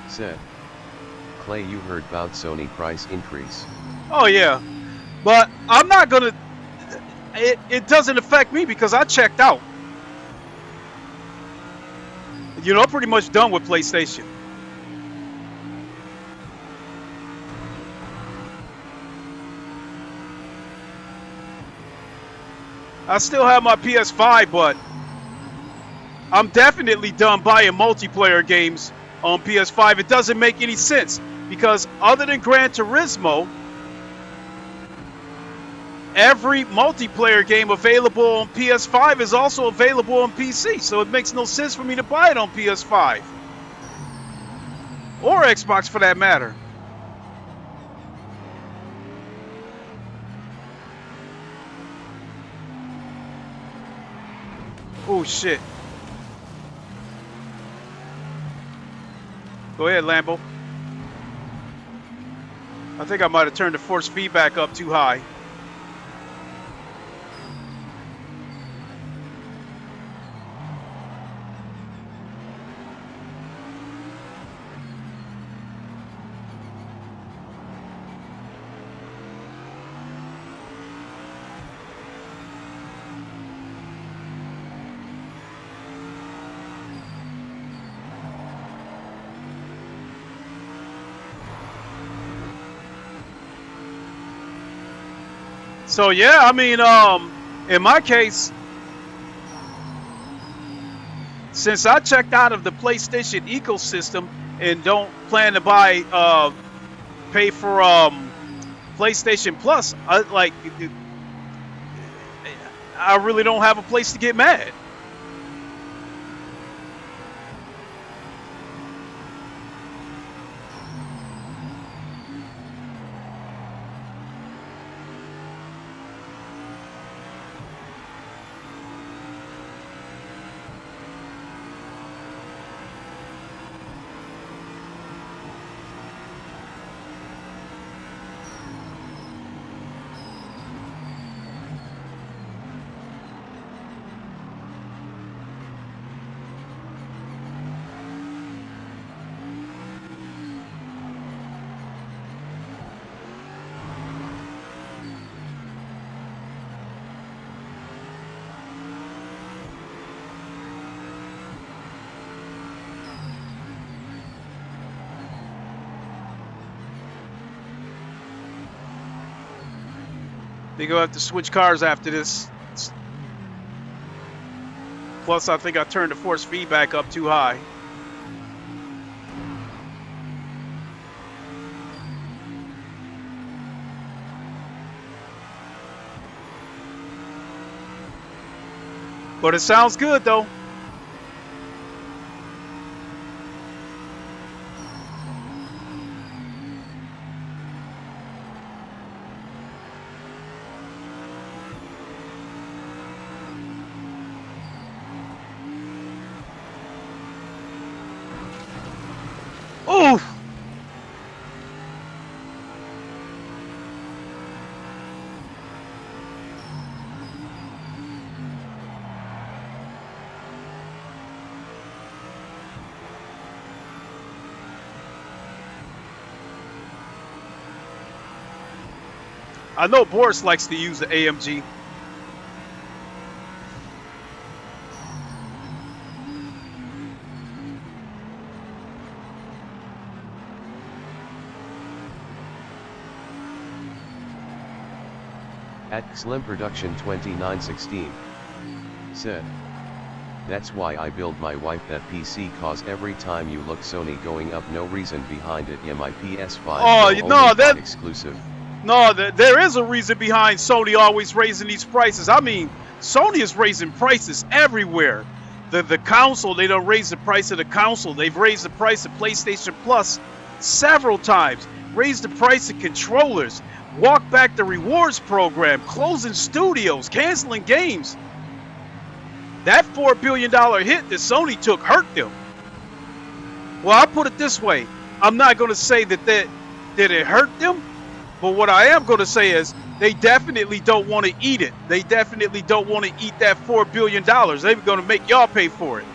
said, Clay, you heard about Sony price increase. Oh yeah, but I'm not gonna, it doesn't affect me because I checked out. You know, I'm pretty much done with PlayStation. I still have my PS5, but I'm definitely done buying multiplayer games on PS5. It doesn't make any sense because other than Gran Turismo, every multiplayer game available on PS5 is also available on PC. So it makes no sense for me to buy it on PS5 or Xbox for that matter. Oh shit. Go ahead, Lambo. I think I might have turned the force feedback up too high. So yeah, I mean, in my case, since I checked out of the PlayStation ecosystem and don't plan to buy, pay for PlayStation Plus, I really don't have a place to get mad. They're gonna have to switch cars after this. Plus, I think I turned the force feedback up too high. But it sounds good though. Oof! I know Boris likes to use the AMG. At Slim Production 2916 said, that's why I build my wife that PC, cause every time you look Sony going up, no reason behind it. Yeah, my PS5 oh no, that exclusive. No, there is a reason behind Sony always raising these prices. I mean, Sony is raising prices everywhere. The console, they don't raise the price of the console. They've raised the price of PlayStation Plus several times. Raised the price of controllers. Walk back the rewards program. Closing studios. Canceling games. That $4 billion hit that Sony took hurt them. Well, I'll put it this way. I'm not going to say that it hurt them. But what I am going to say is they definitely don't want to eat it. They definitely don't want to eat that $4 billion. They're going to make y'all pay for it.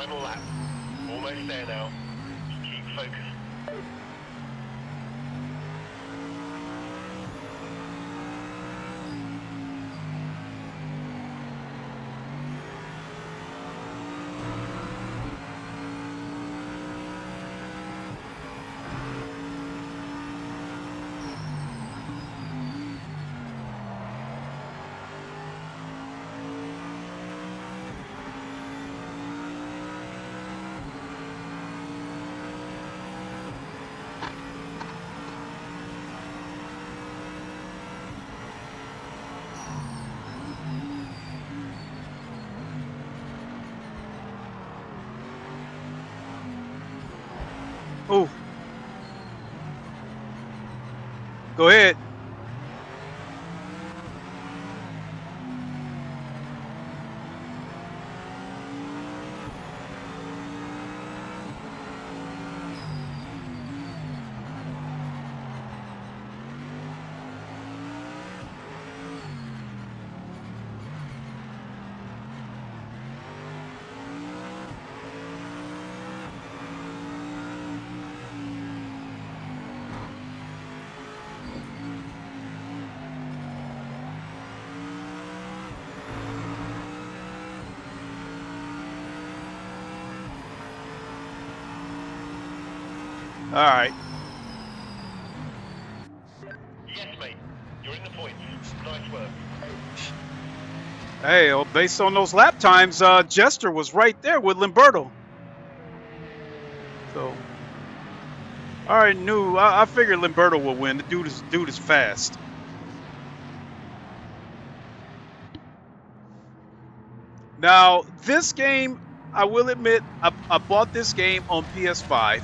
final lap. Almost there now. Keep focused. Oh, go ahead. All right. Yes, mate. You're in the points. Nice work. Hey, well, based on those lap times, Jester was right there with Limberto. So, all right, I figured Limberto will win. The dude is fast. Now, this game, I will admit, I bought this game on PS5,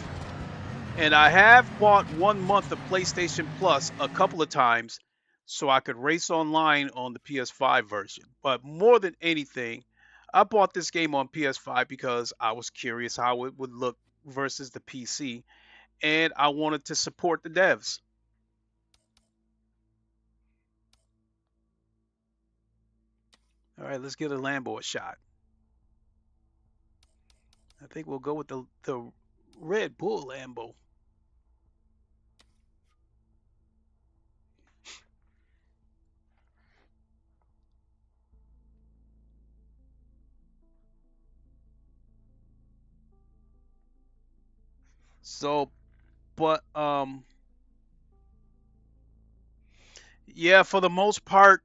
and I have bought 1 month of PlayStation Plus a couple of times so I could race online on the PS5 version. But more than anything, I bought this game on PS5 because I was curious how it would look versus the PC, and I wanted to support the devs. All right, let's get a Lambo a shot. I think we'll go with the Red Bull Lambo. So, but yeah, for the most part,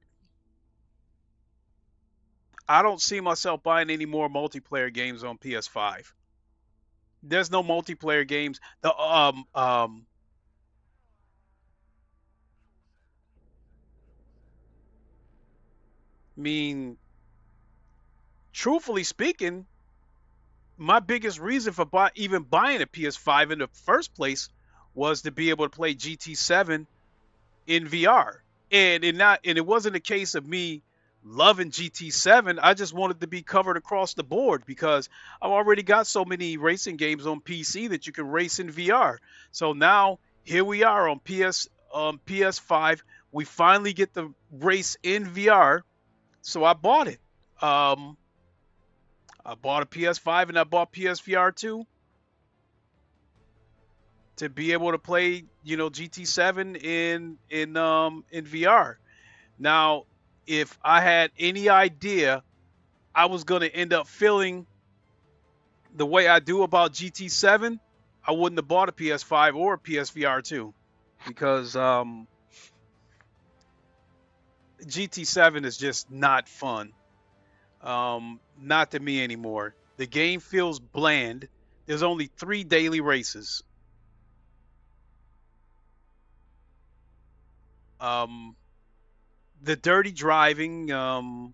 I don't see myself buying any more multiplayer games on PS5. There's no multiplayer games. Mean, truthfully speaking, my biggest reason for even buying a PS5 in the first place was to be able to play GT7 in VR. And it wasn't a case of me loving GT7. I just wanted to be covered across the board because I've already got so many racing games on PC that you can race in VR. So now here we are on PS5. We finally get the race in VR. So I bought it. I bought a PS5 and I bought PSVR 2 to be able to play, GT7 in VR. Now, if I had any idea I was going to end up feeling the way I do about GT7, I wouldn't have bought a PS5 or a PSVR 2 because GT7 is just not fun. Not to me anymore. The game feels bland. There's only 3 daily races. The dirty driving, the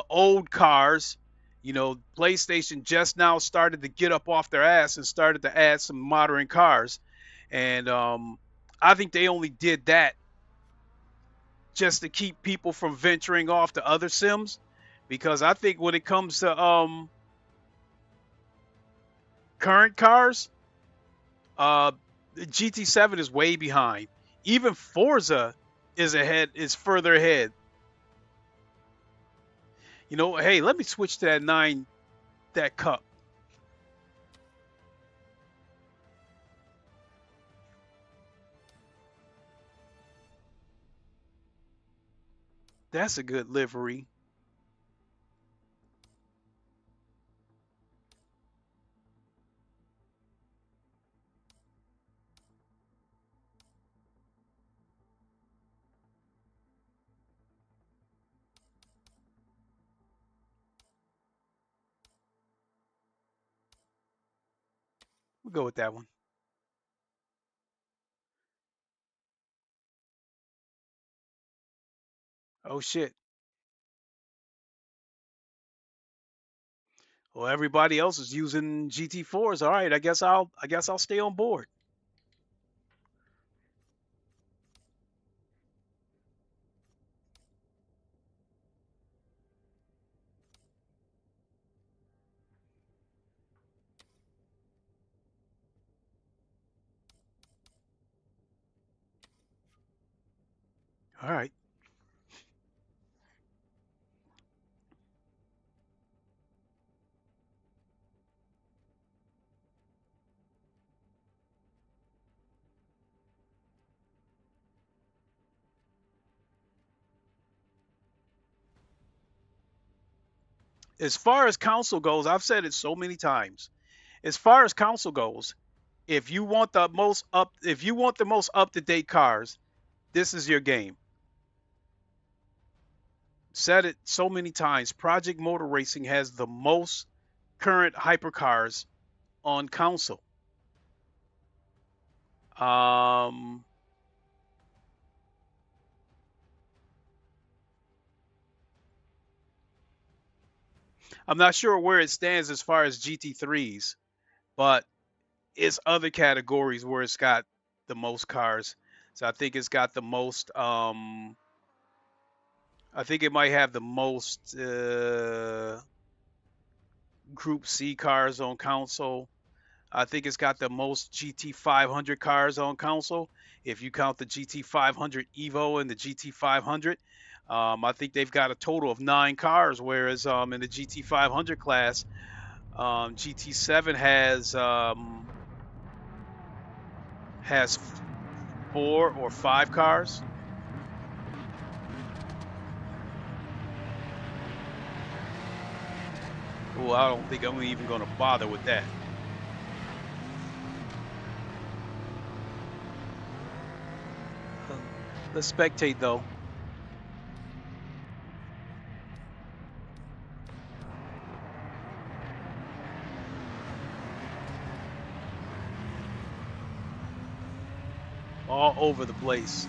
old cars, PlayStation just now started to get up off their ass and started to add some modern cars. And I think they only did that just to keep people from venturing off to other sims, because I think when it comes to current cars, GT7 is way behind. Even Forza is further ahead. Hey, let me switch to that that cup. That's a good livery. We'll go with that one. Oh shit. Well, everybody else is using GT4s. All right, I guess I'll stay on board. All right. As far as console goes, I've said it so many times. As far as console goes, if you want the most up to date cars, this is your game. Said it so many times. Project Motor Racing has the most current hypercars on console. I'm not sure where it stands as far as GT3s, but it's other categories where it's got the most cars. So I think it's got the most. I think it might have the most Group C cars on console. I think it's got the most GT500 cars on console. If you count the GT500 Evo and the GT500, I think they've got a total of 9 cars. Whereas in the GT500 class, GT7 has 4 or 5 cars. Oh, I don't think I'm even going to bother with that. Let's spectate though. All over the place.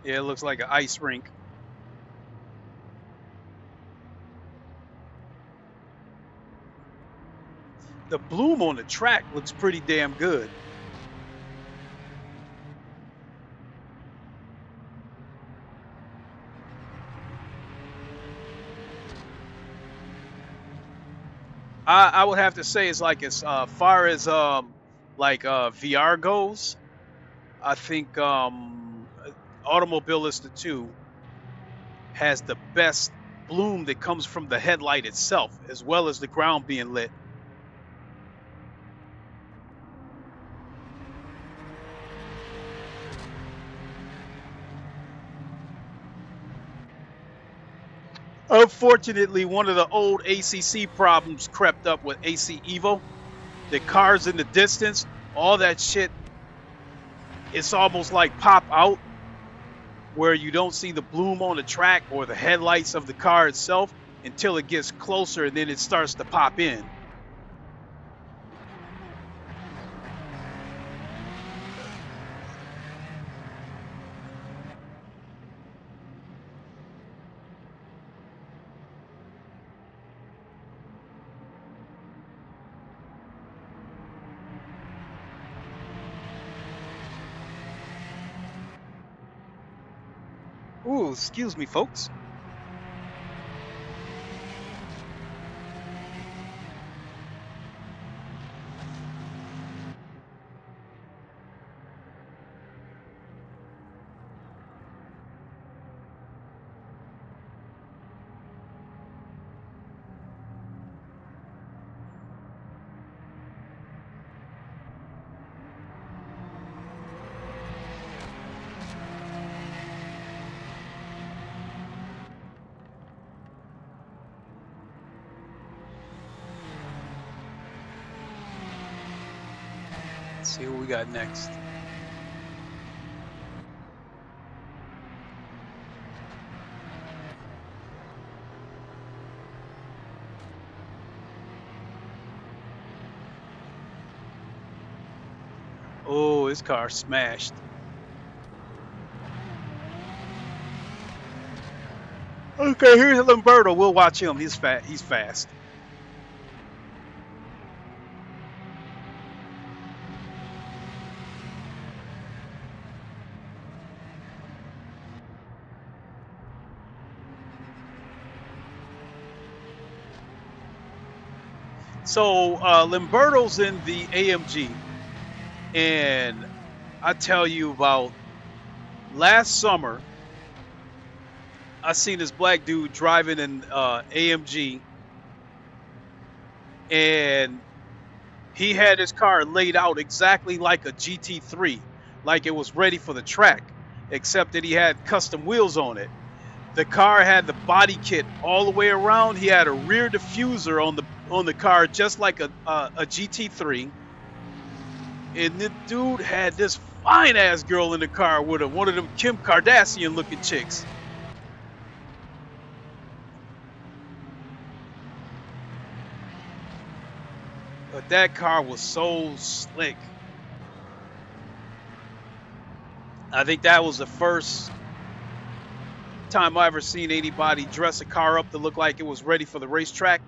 Yeah, it looks like an ice rink. The bloom on the track looks pretty damn good. I would have to say it's like as far as VR goes, I think Automobilista 2 has the best bloom that comes from the headlight itself, as well as the ground being lit. Unfortunately, one of the old ACC problems crept up with AC Evo. The cars in the distance, all that shit, it's almost like pop out, where you don't see the bloom on the track or the headlights of the car itself until it gets closer, and then it starts to pop in. Ooh, excuse me, folks. Let's see what we got next. Oh, his car smashed. Okay, here's Lamberto. We'll watch him. He's fat. He's fast. So Lamberto's in the AMG, and I tell you about last summer, I seen this black dude driving an AMG, and he had his car laid out exactly like a GT3, like it was ready for the track, except that he had custom wheels on it. The car had the body kit all the way around. He had a rear diffuser on the car, just like a GT3. And the dude had this fine ass girl in the car with one of them Kim Kardashian looking chicks. But that car was so slick. I think that was the first time I ever seen anybody dress a car up to look like it was ready for the racetrack.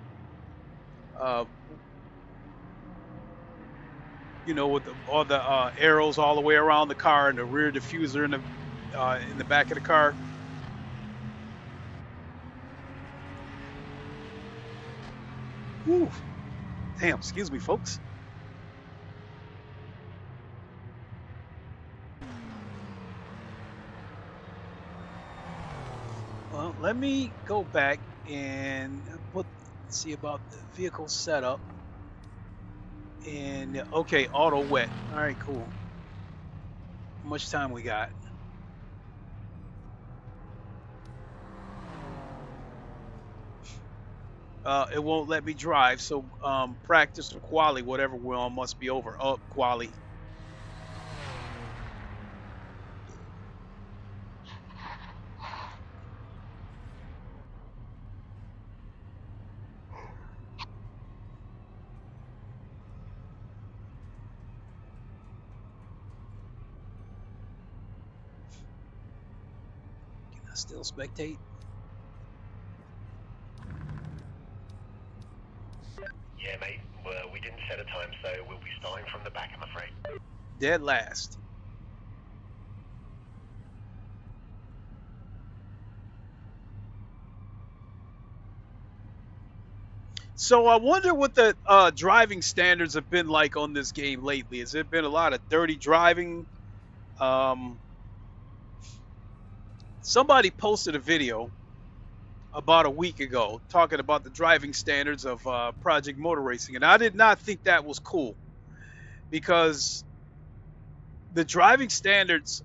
You know, with all the arrows all the way around the car and the rear diffuser in the back of the car. Whew. Damn, excuse me, folks. Well, let me go back and see about the vehicle setup. And okay, auto wet. All right, cool. How much time we got? It won't let me drive, so practice or quali, whatever we're on, must be over. Oh, quali. Can I still spectate? Yeah, mate. Well, we didn't set a time, so we'll be starting from the back, I'm afraid. Dead last. So I wonder what the driving standards have been like on this game lately. Has it been a lot of dirty driving? Somebody posted a video about a week ago talking about the driving standards of Project Motor Racing, and I did not think that was cool, because the driving standards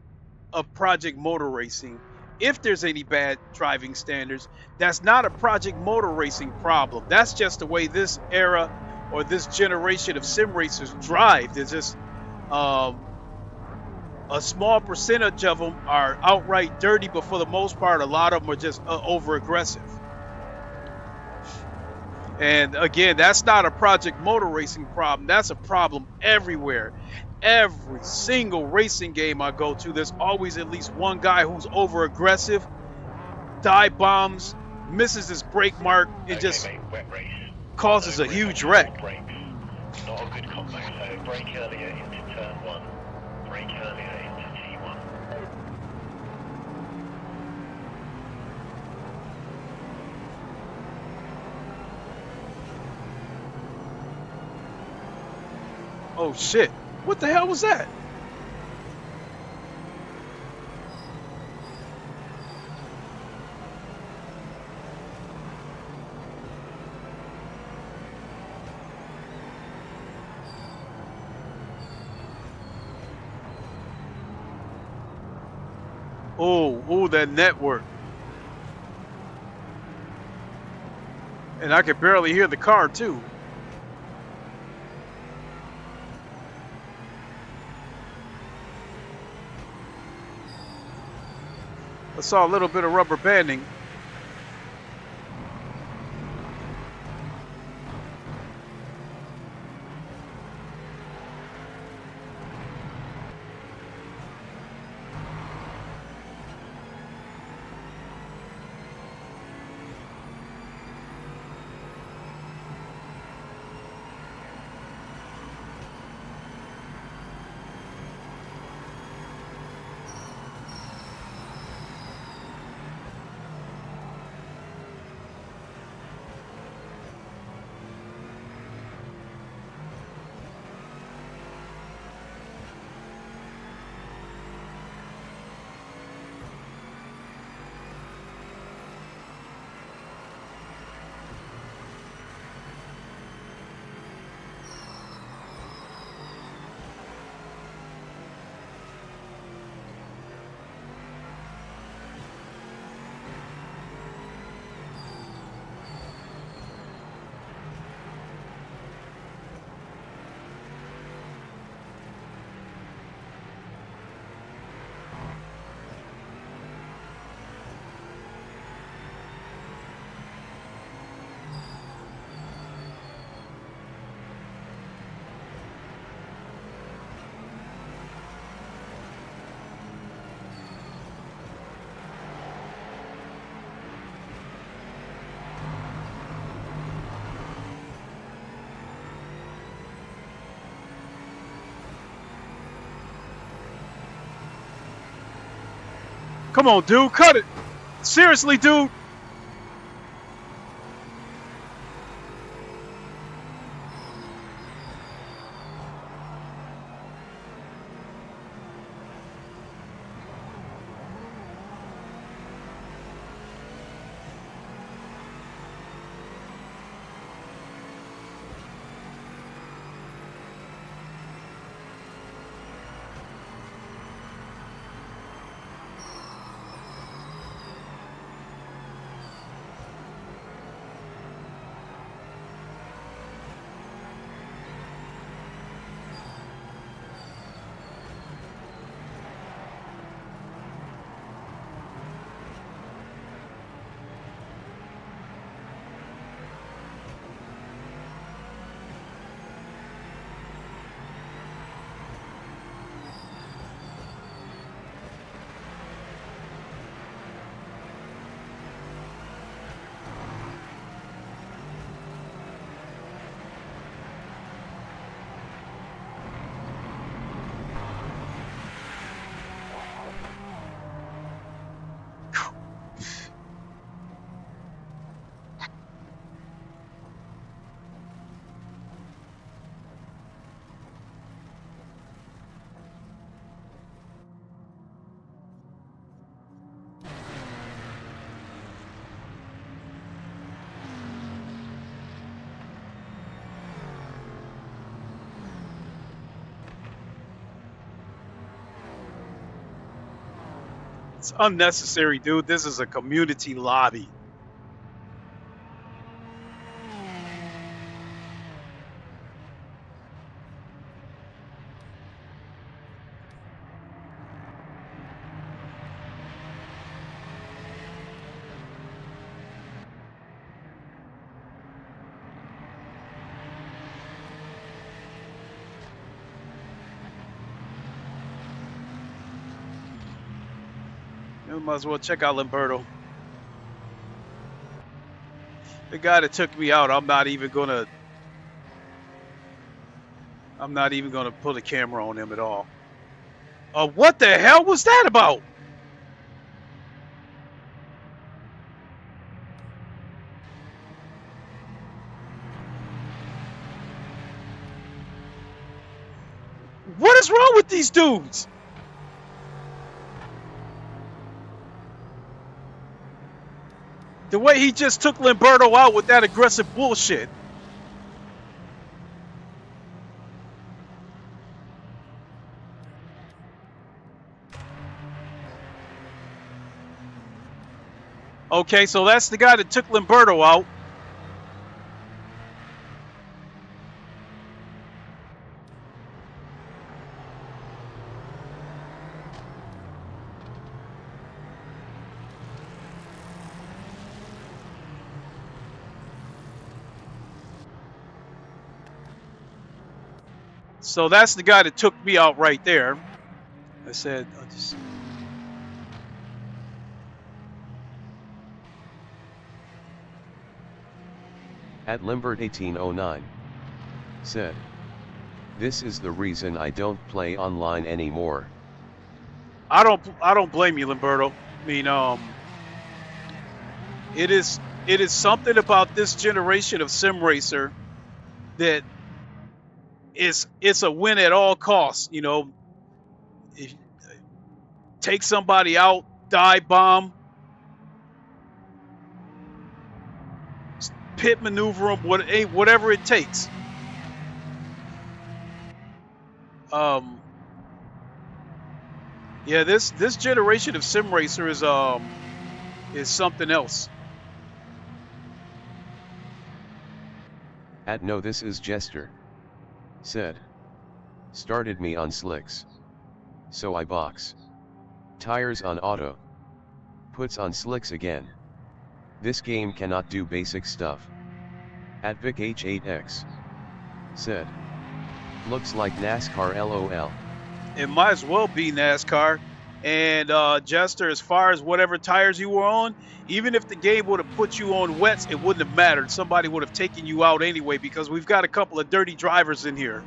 of Project Motor Racing, if there's any bad driving standards, that's not a Project Motor Racing problem. That's just the way this era or this generation of sim racers drive. There's just a small percentage of them are outright dirty, but for the most part, a lot of them are just over aggressive. And again, that's not a Project Motor Racing problem. That's a problem everywhere. Every single racing game I go to, there's always at least one guy who's over aggressive, dive bombs, misses his brake mark, and just mate, wet race. causes a huge wreck. Brakes. Not a good combo, so brake earlier into turn 1, brake earlier into T1. Oh shit! What the hell was that? Oh, that network. And I could barely hear the car too. I saw a little bit of rubber banding. Come on, dude, cut it. Seriously, dude. It's unnecessary, dude. This is a community lobby. You might as well check out Lamberto. The guy that took me out, I'm not even gonna put a camera on him at all. What the hell was that about? What is wrong with these dudes? The way he just took Lamberto out with that aggressive bullshit. Okay, so that's the guy that took Lamberto out. So that's the guy that took me out right there. I said, I'll just... At Limbert1809 said, "This is the reason I don't play online anymore." I don't blame you, Lamberto. I mean, it is something about this generation of sim racer that it's a win at all costs. You know, if, take somebody out, dive bomb, pit maneuver them, whatever it takes. Yeah, this generation of sim racer is something else. At No This Is Jester said, "Started me on slicks. So I box. Tires on auto. Puts on slicks again. This game cannot do basic stuff." At Vic H8X said, "Looks like NASCAR LOL." It might as well be NASCAR. And Jester, as far as whatever tires you were on, even if the game would have put you on wets, it wouldn't have mattered. Somebody would have taken you out anyway, because we've got a couple of dirty drivers in here.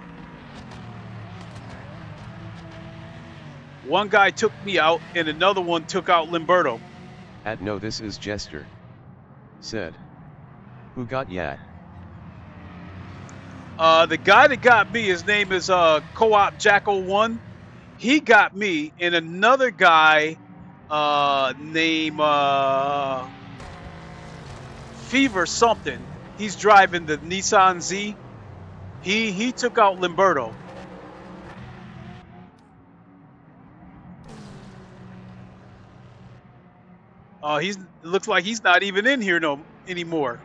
One guy took me out, and another one took out Lamberto. At No This Is Jester said, "Who got ya?" The guy that got me, his name is Co-op Jacko1. He got me, and another guy named Fever something. He's driving the Nissan Z. He took out Lamberto. It looks like he's not even in here anymore.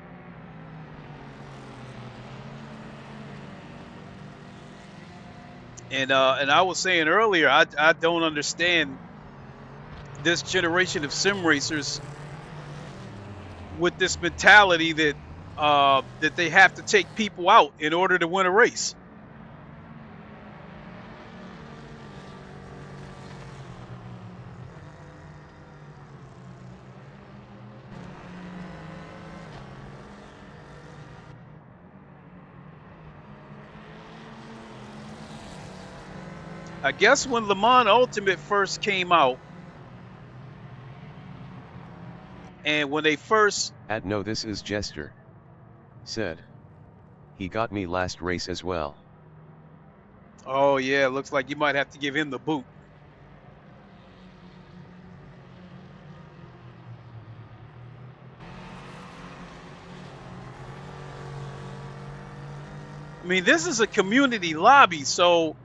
And I was saying earlier, I don't understand this generation of sim racers with this mentality that that they have to take people out in order to win a race. I guess when Le Mans Ultimate first came out, and when they first... At No This Is Jester said, "He got me last race as well." Oh yeah, looks like you might have to give him the boot. I mean, this is a community lobby, so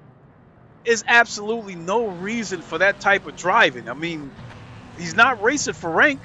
there's absolutely no reason for that type of driving. I mean, he's not racing for rank.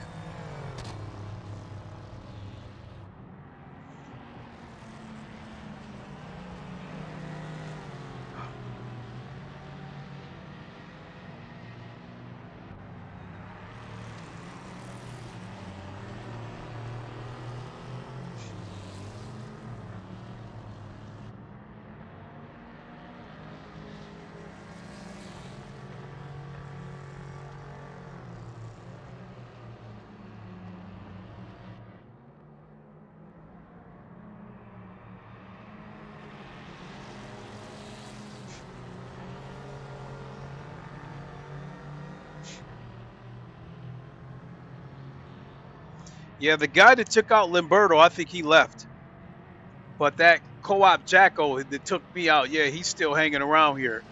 Yeah, the guy that took out Lamberto, I think he left. But that Co-op Jacko that took me out, yeah, he's still hanging around here.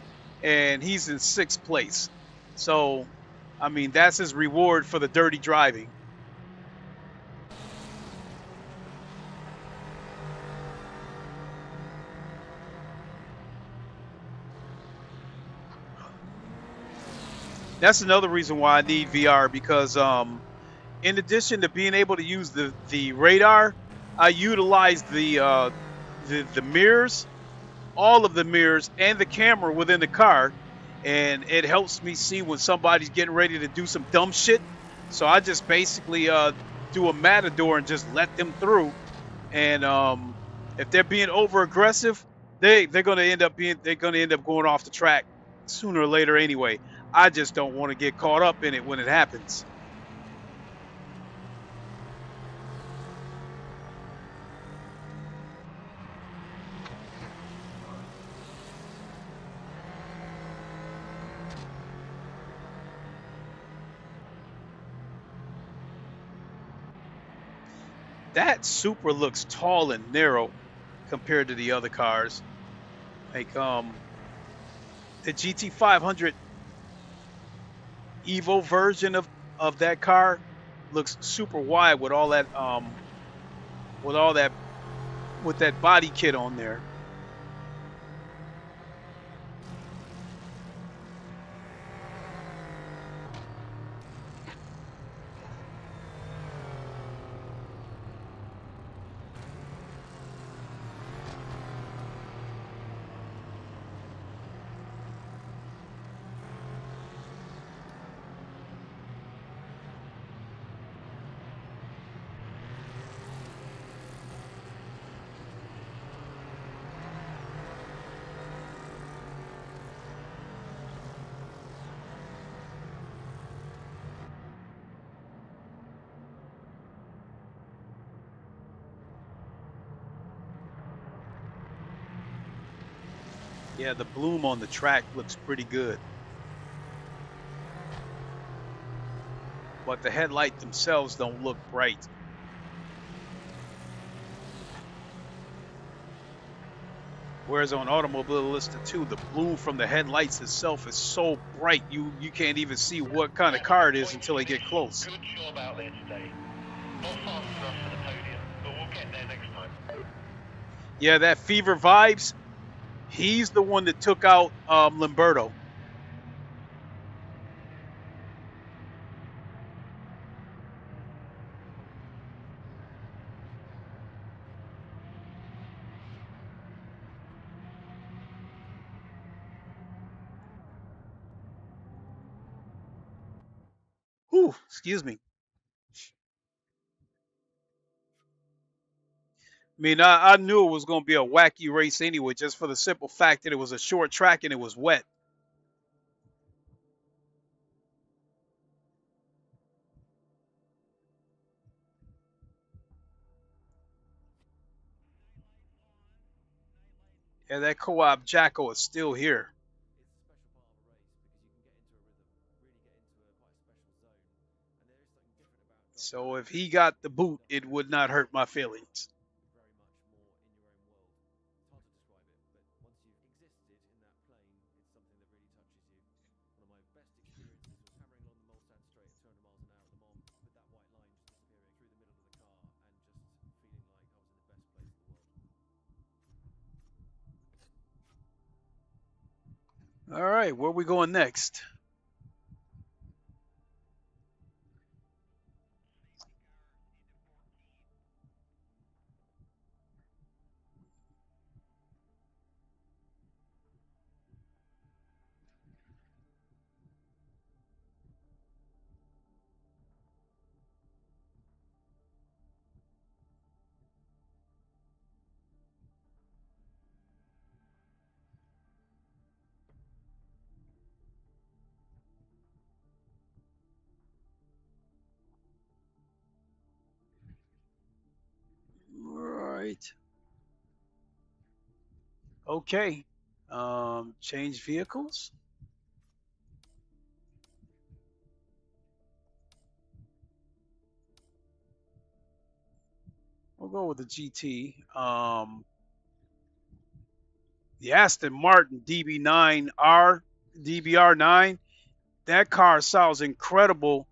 and he's in 6th place. So, I mean, that's his reward for the dirty driving. That's another reason why I need VR, because in addition to being able to use the radar, I utilize the mirrors, all of the mirrors, and the camera within the car, and it helps me see when somebody's getting ready to do some dumb shit. So I just basically do a matador and just let them through. And if they're being over aggressive, they're gonna end up going off the track sooner or later anyway. I just don't want to get caught up in it when it happens. That Supra looks tall and narrow compared to the other cars. Like the GT500 Evo version of that car looks super wide with all that with that body kit on there. Yeah, the bloom on the track looks pretty good. But the headlights themselves don't look bright. Whereas on Automobilista 2, the bloom from the headlights itself is so bright you can't even see what kind of car it is until they get close. Good job out there today. Not fast enough for the podium, but we'll get there next time. Yeah, that Fever Vibes, he's the one that took out Lamberto. Whew, excuse me. I mean, I knew it was going to be a wacky race anyway, just for the simple fact that it was a short track and it was wet. Yeah, that co-op Jacko is still here. So if he got the boot, it would not hurt my feelings. All right, where are we going next? All right. Okay. Change vehicles. We'll go with the GT. The Aston Martin DB9R DBR9. That car sounds incredible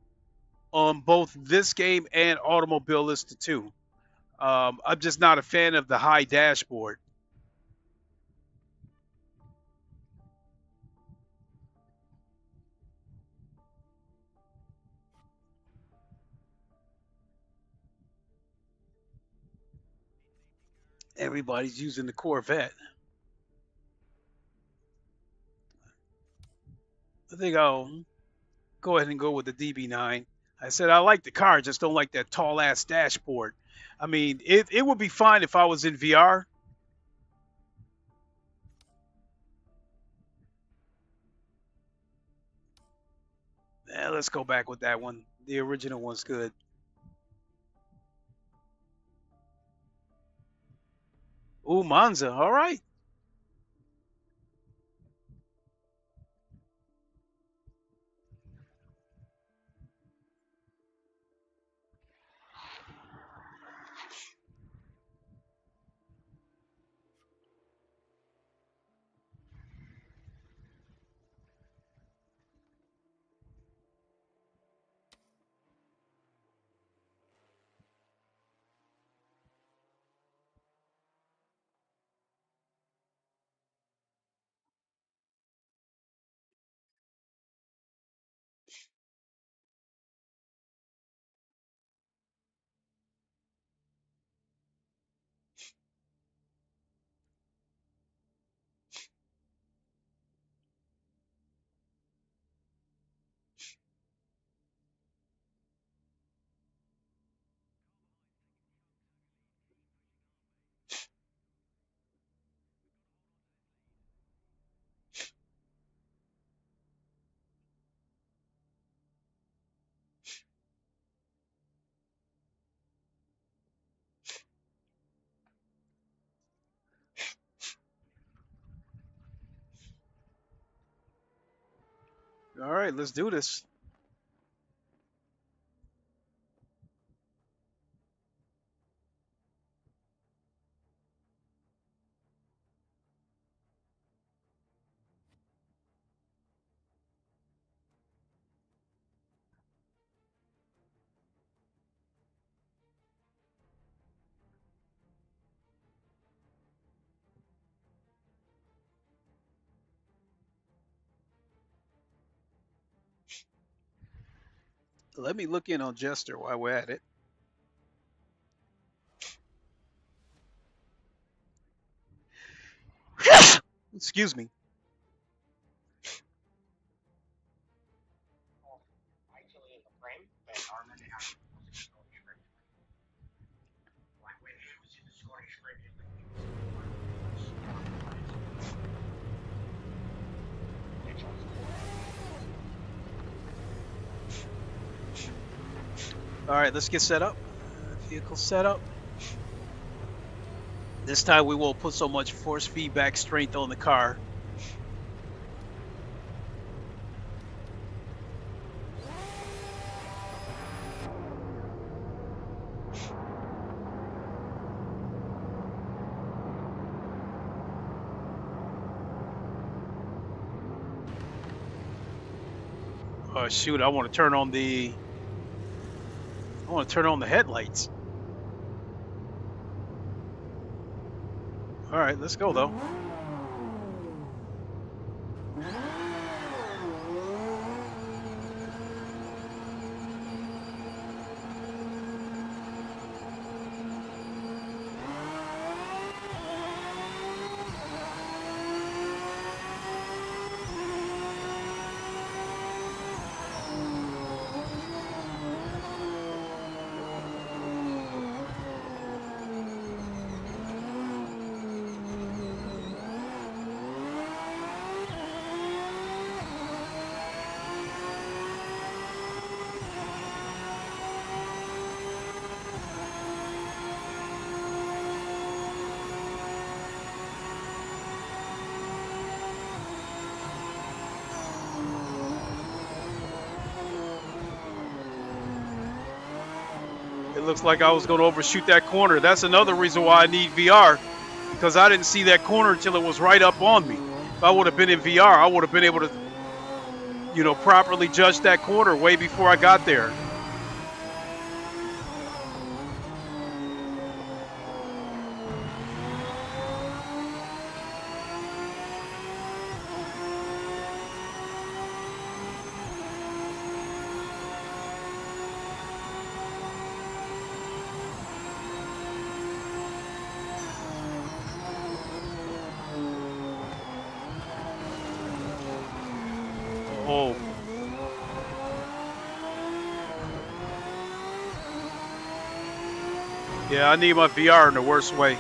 on both this game and Automobilista 2. I'm just not a fan of the high dashboard. Everybody's using the Corvette. I think I'll go ahead and go with the DB9. I said I like the car, just don't like that tall ass dashboard. I mean, it would be fine if I was in VR. Let's go back with that one. The original one's good. Ooh, Monza. All right. All right, let's do this. Let me look in on Jester while we're at it. Excuse me. All right, let's get set up. Vehicle setup. This time we won't put so much force feedback strength on the car. Oh shoot, I want to turn on the headlights. All right, let's go though. It looks like I was going to overshoot that corner. That's another reason why I need VR, because I didn't see that corner until it was right up on me. If I would have been in VR, I would have been able to you know, properly judged that corner way before I got there. Oh. Yeah, I need my VR in the worst way.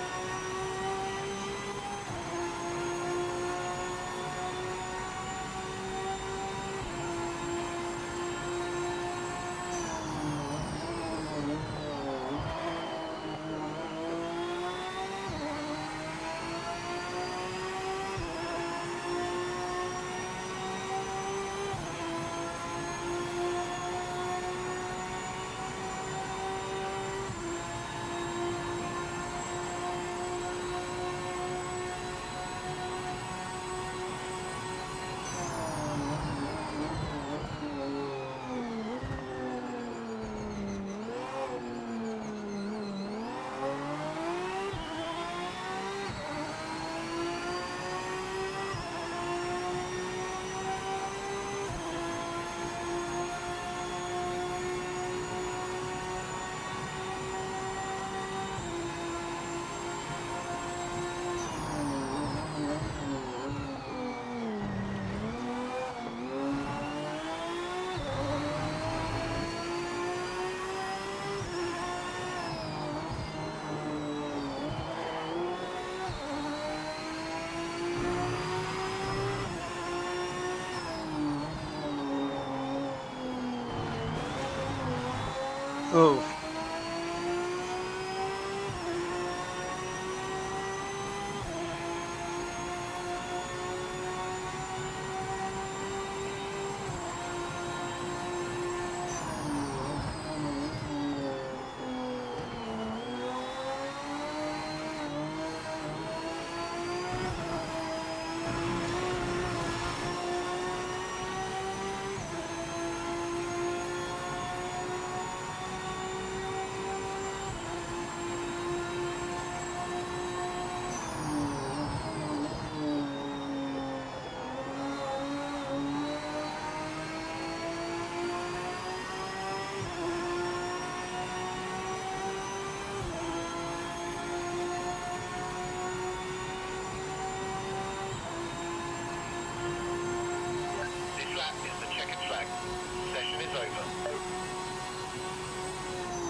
Oh.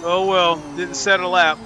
Oh well, didn't set a lap.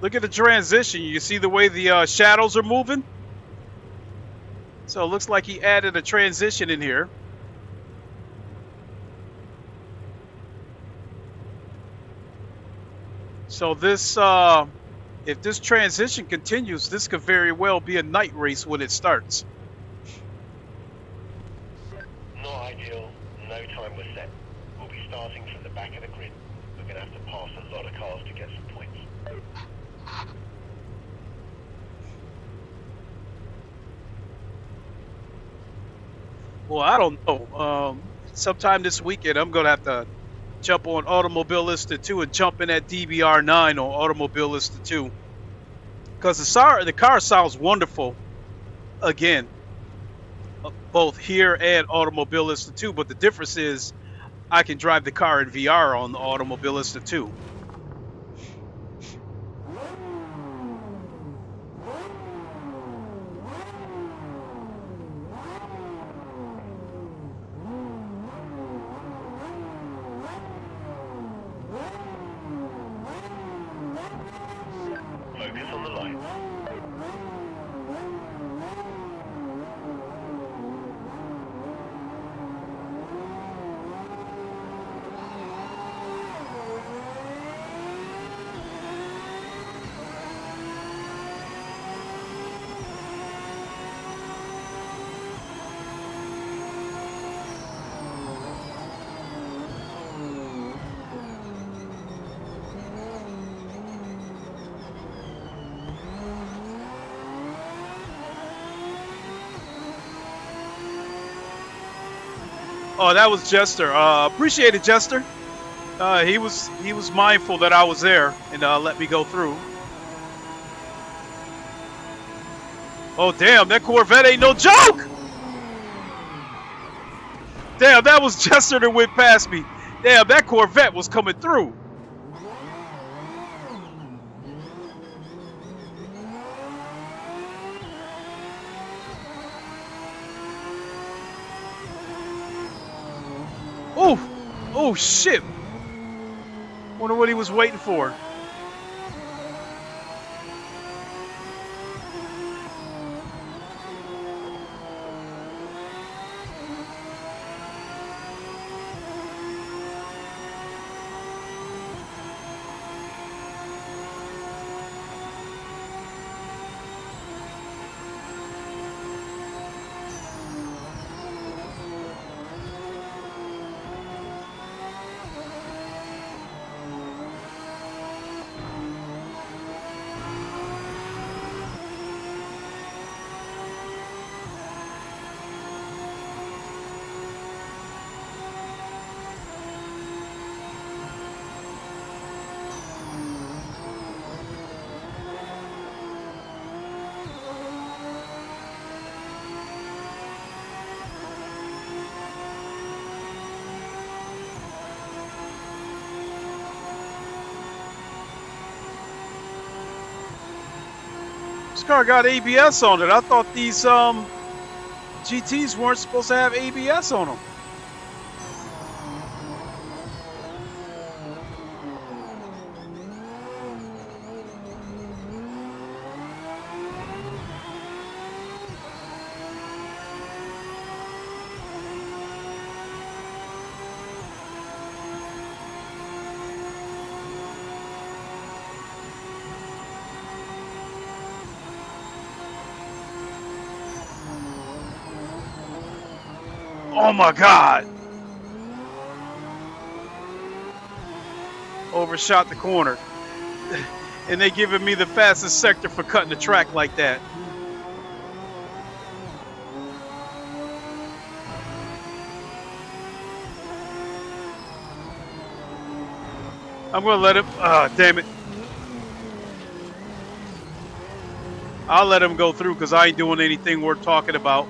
Look at the transition. You see the way the shadows are moving? So it looks like he added a transition in here. So this, if this transition continues, this could very well be a night race when it starts. Not ideal. No time was set. We'll be starting from the back of the grid. We're going to have to pass a lot of cars to get some points. Well, I don't know. Sometime this weekend, I'm going to have to jump on Automobilista 2 and jump in that DBR9 on Automobilista 2. Because the car sounds wonderful, again, both here and Automobilista 2. But the difference is I can drive the car in VR on the Automobilista 2. Oh, that was Jester. Appreciate it, Jester. He was mindful that I was there and let me go through. Oh damn, that Corvette ain't no joke! Damn, that was Jester that went past me. Damn, that Corvette was coming through. Oh, oh shit. Wonder what he was waiting for. This car got ABS on it. I thought these GTs weren't supposed to have ABS on them. Oh my God! Overshot the corner. And they giving me the fastest sector for cutting the track like that. I'm gonna let him, damn it. I'll let him go through because I ain't doing anything worth talking about.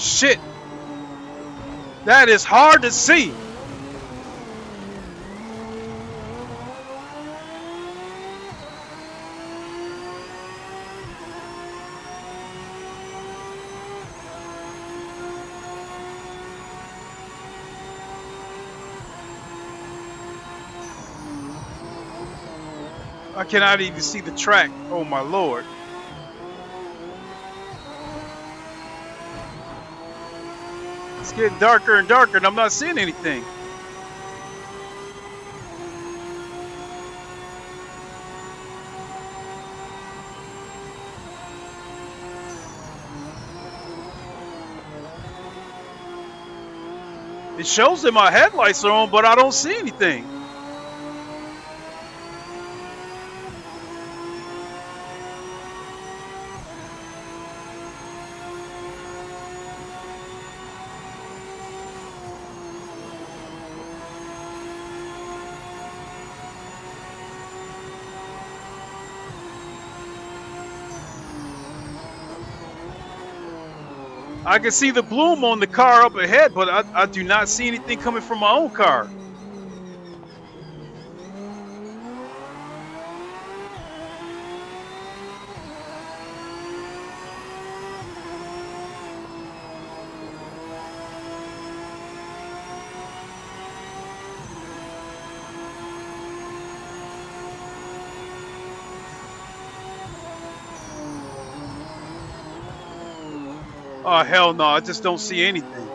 shit. That is hard to see. I cannot even see the track. Oh my lord. It's getting darker and darker and I'm not seeing anything. It shows that my headlights are on, but I don't see anything. I can see the bloom on the car up ahead, but I do not see anything coming from my own car. Oh, hell no, I just don't see anything.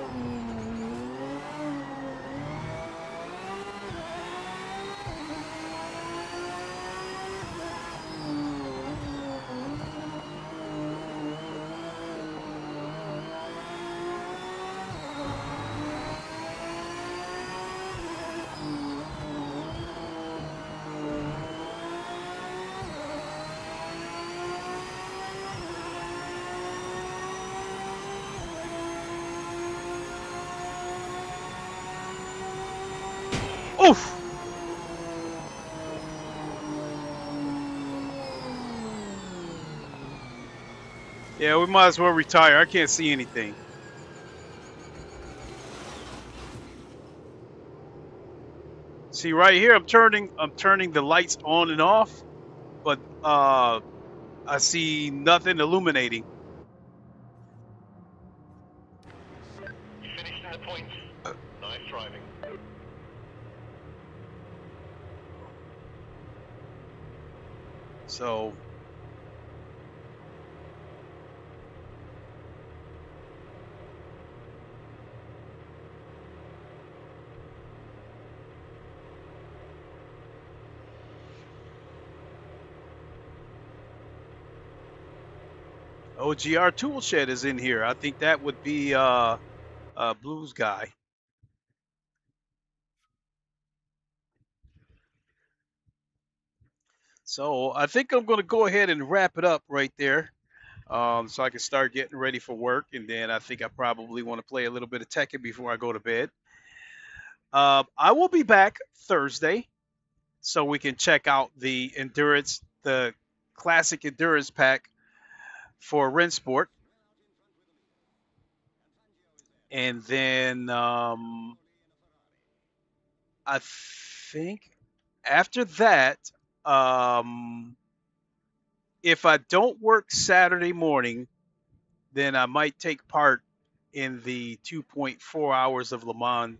Oof! Yeah, we might as well retire. I can't see anything. See right here, I'm turning the lights on and off, but I see nothing illuminating. You finished in the points. Nice driving. So OGR Toolshed is in here. I think that would be Blues guy. So I think I'm going to go ahead and wrap it up right there, so I can start getting ready for work. And then I think I probably want to play a little bit of Tekken before I go to bed. I will be back Thursday, so we can check out the endurance, the classic endurance pack for Rensport. And then I think after that, if I don't work Saturday morning, then I might take part in the 2.4 hours of Le Mans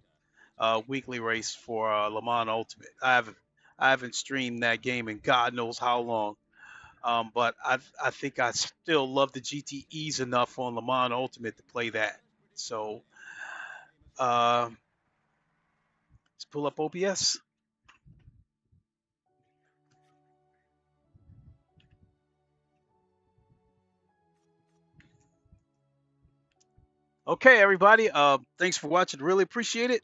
weekly race for Le Mans Ultimate. I haven't streamed that game in God knows how long. But I think I still love the GTEs enough on Le Mans Ultimate to play that. So let's pull up OBS. Okay, everybody. Thanks for watching. Really appreciate it.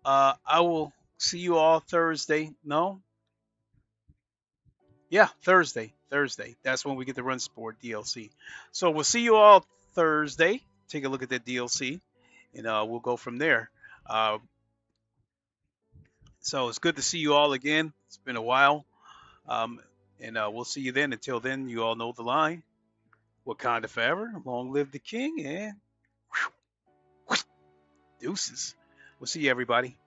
I will see you all Thursday. No? Yeah, Thursday. Thursday. That's when we get the Rensport DLC. So we'll see you all Thursday. Take a look at that DLC, and we'll go from there. So it's good to see you all again. It's been a while. And we'll see you then. Until then, you all know the line. Wakanda forever. Long live the king, and Deuces. We'll see you, everybody.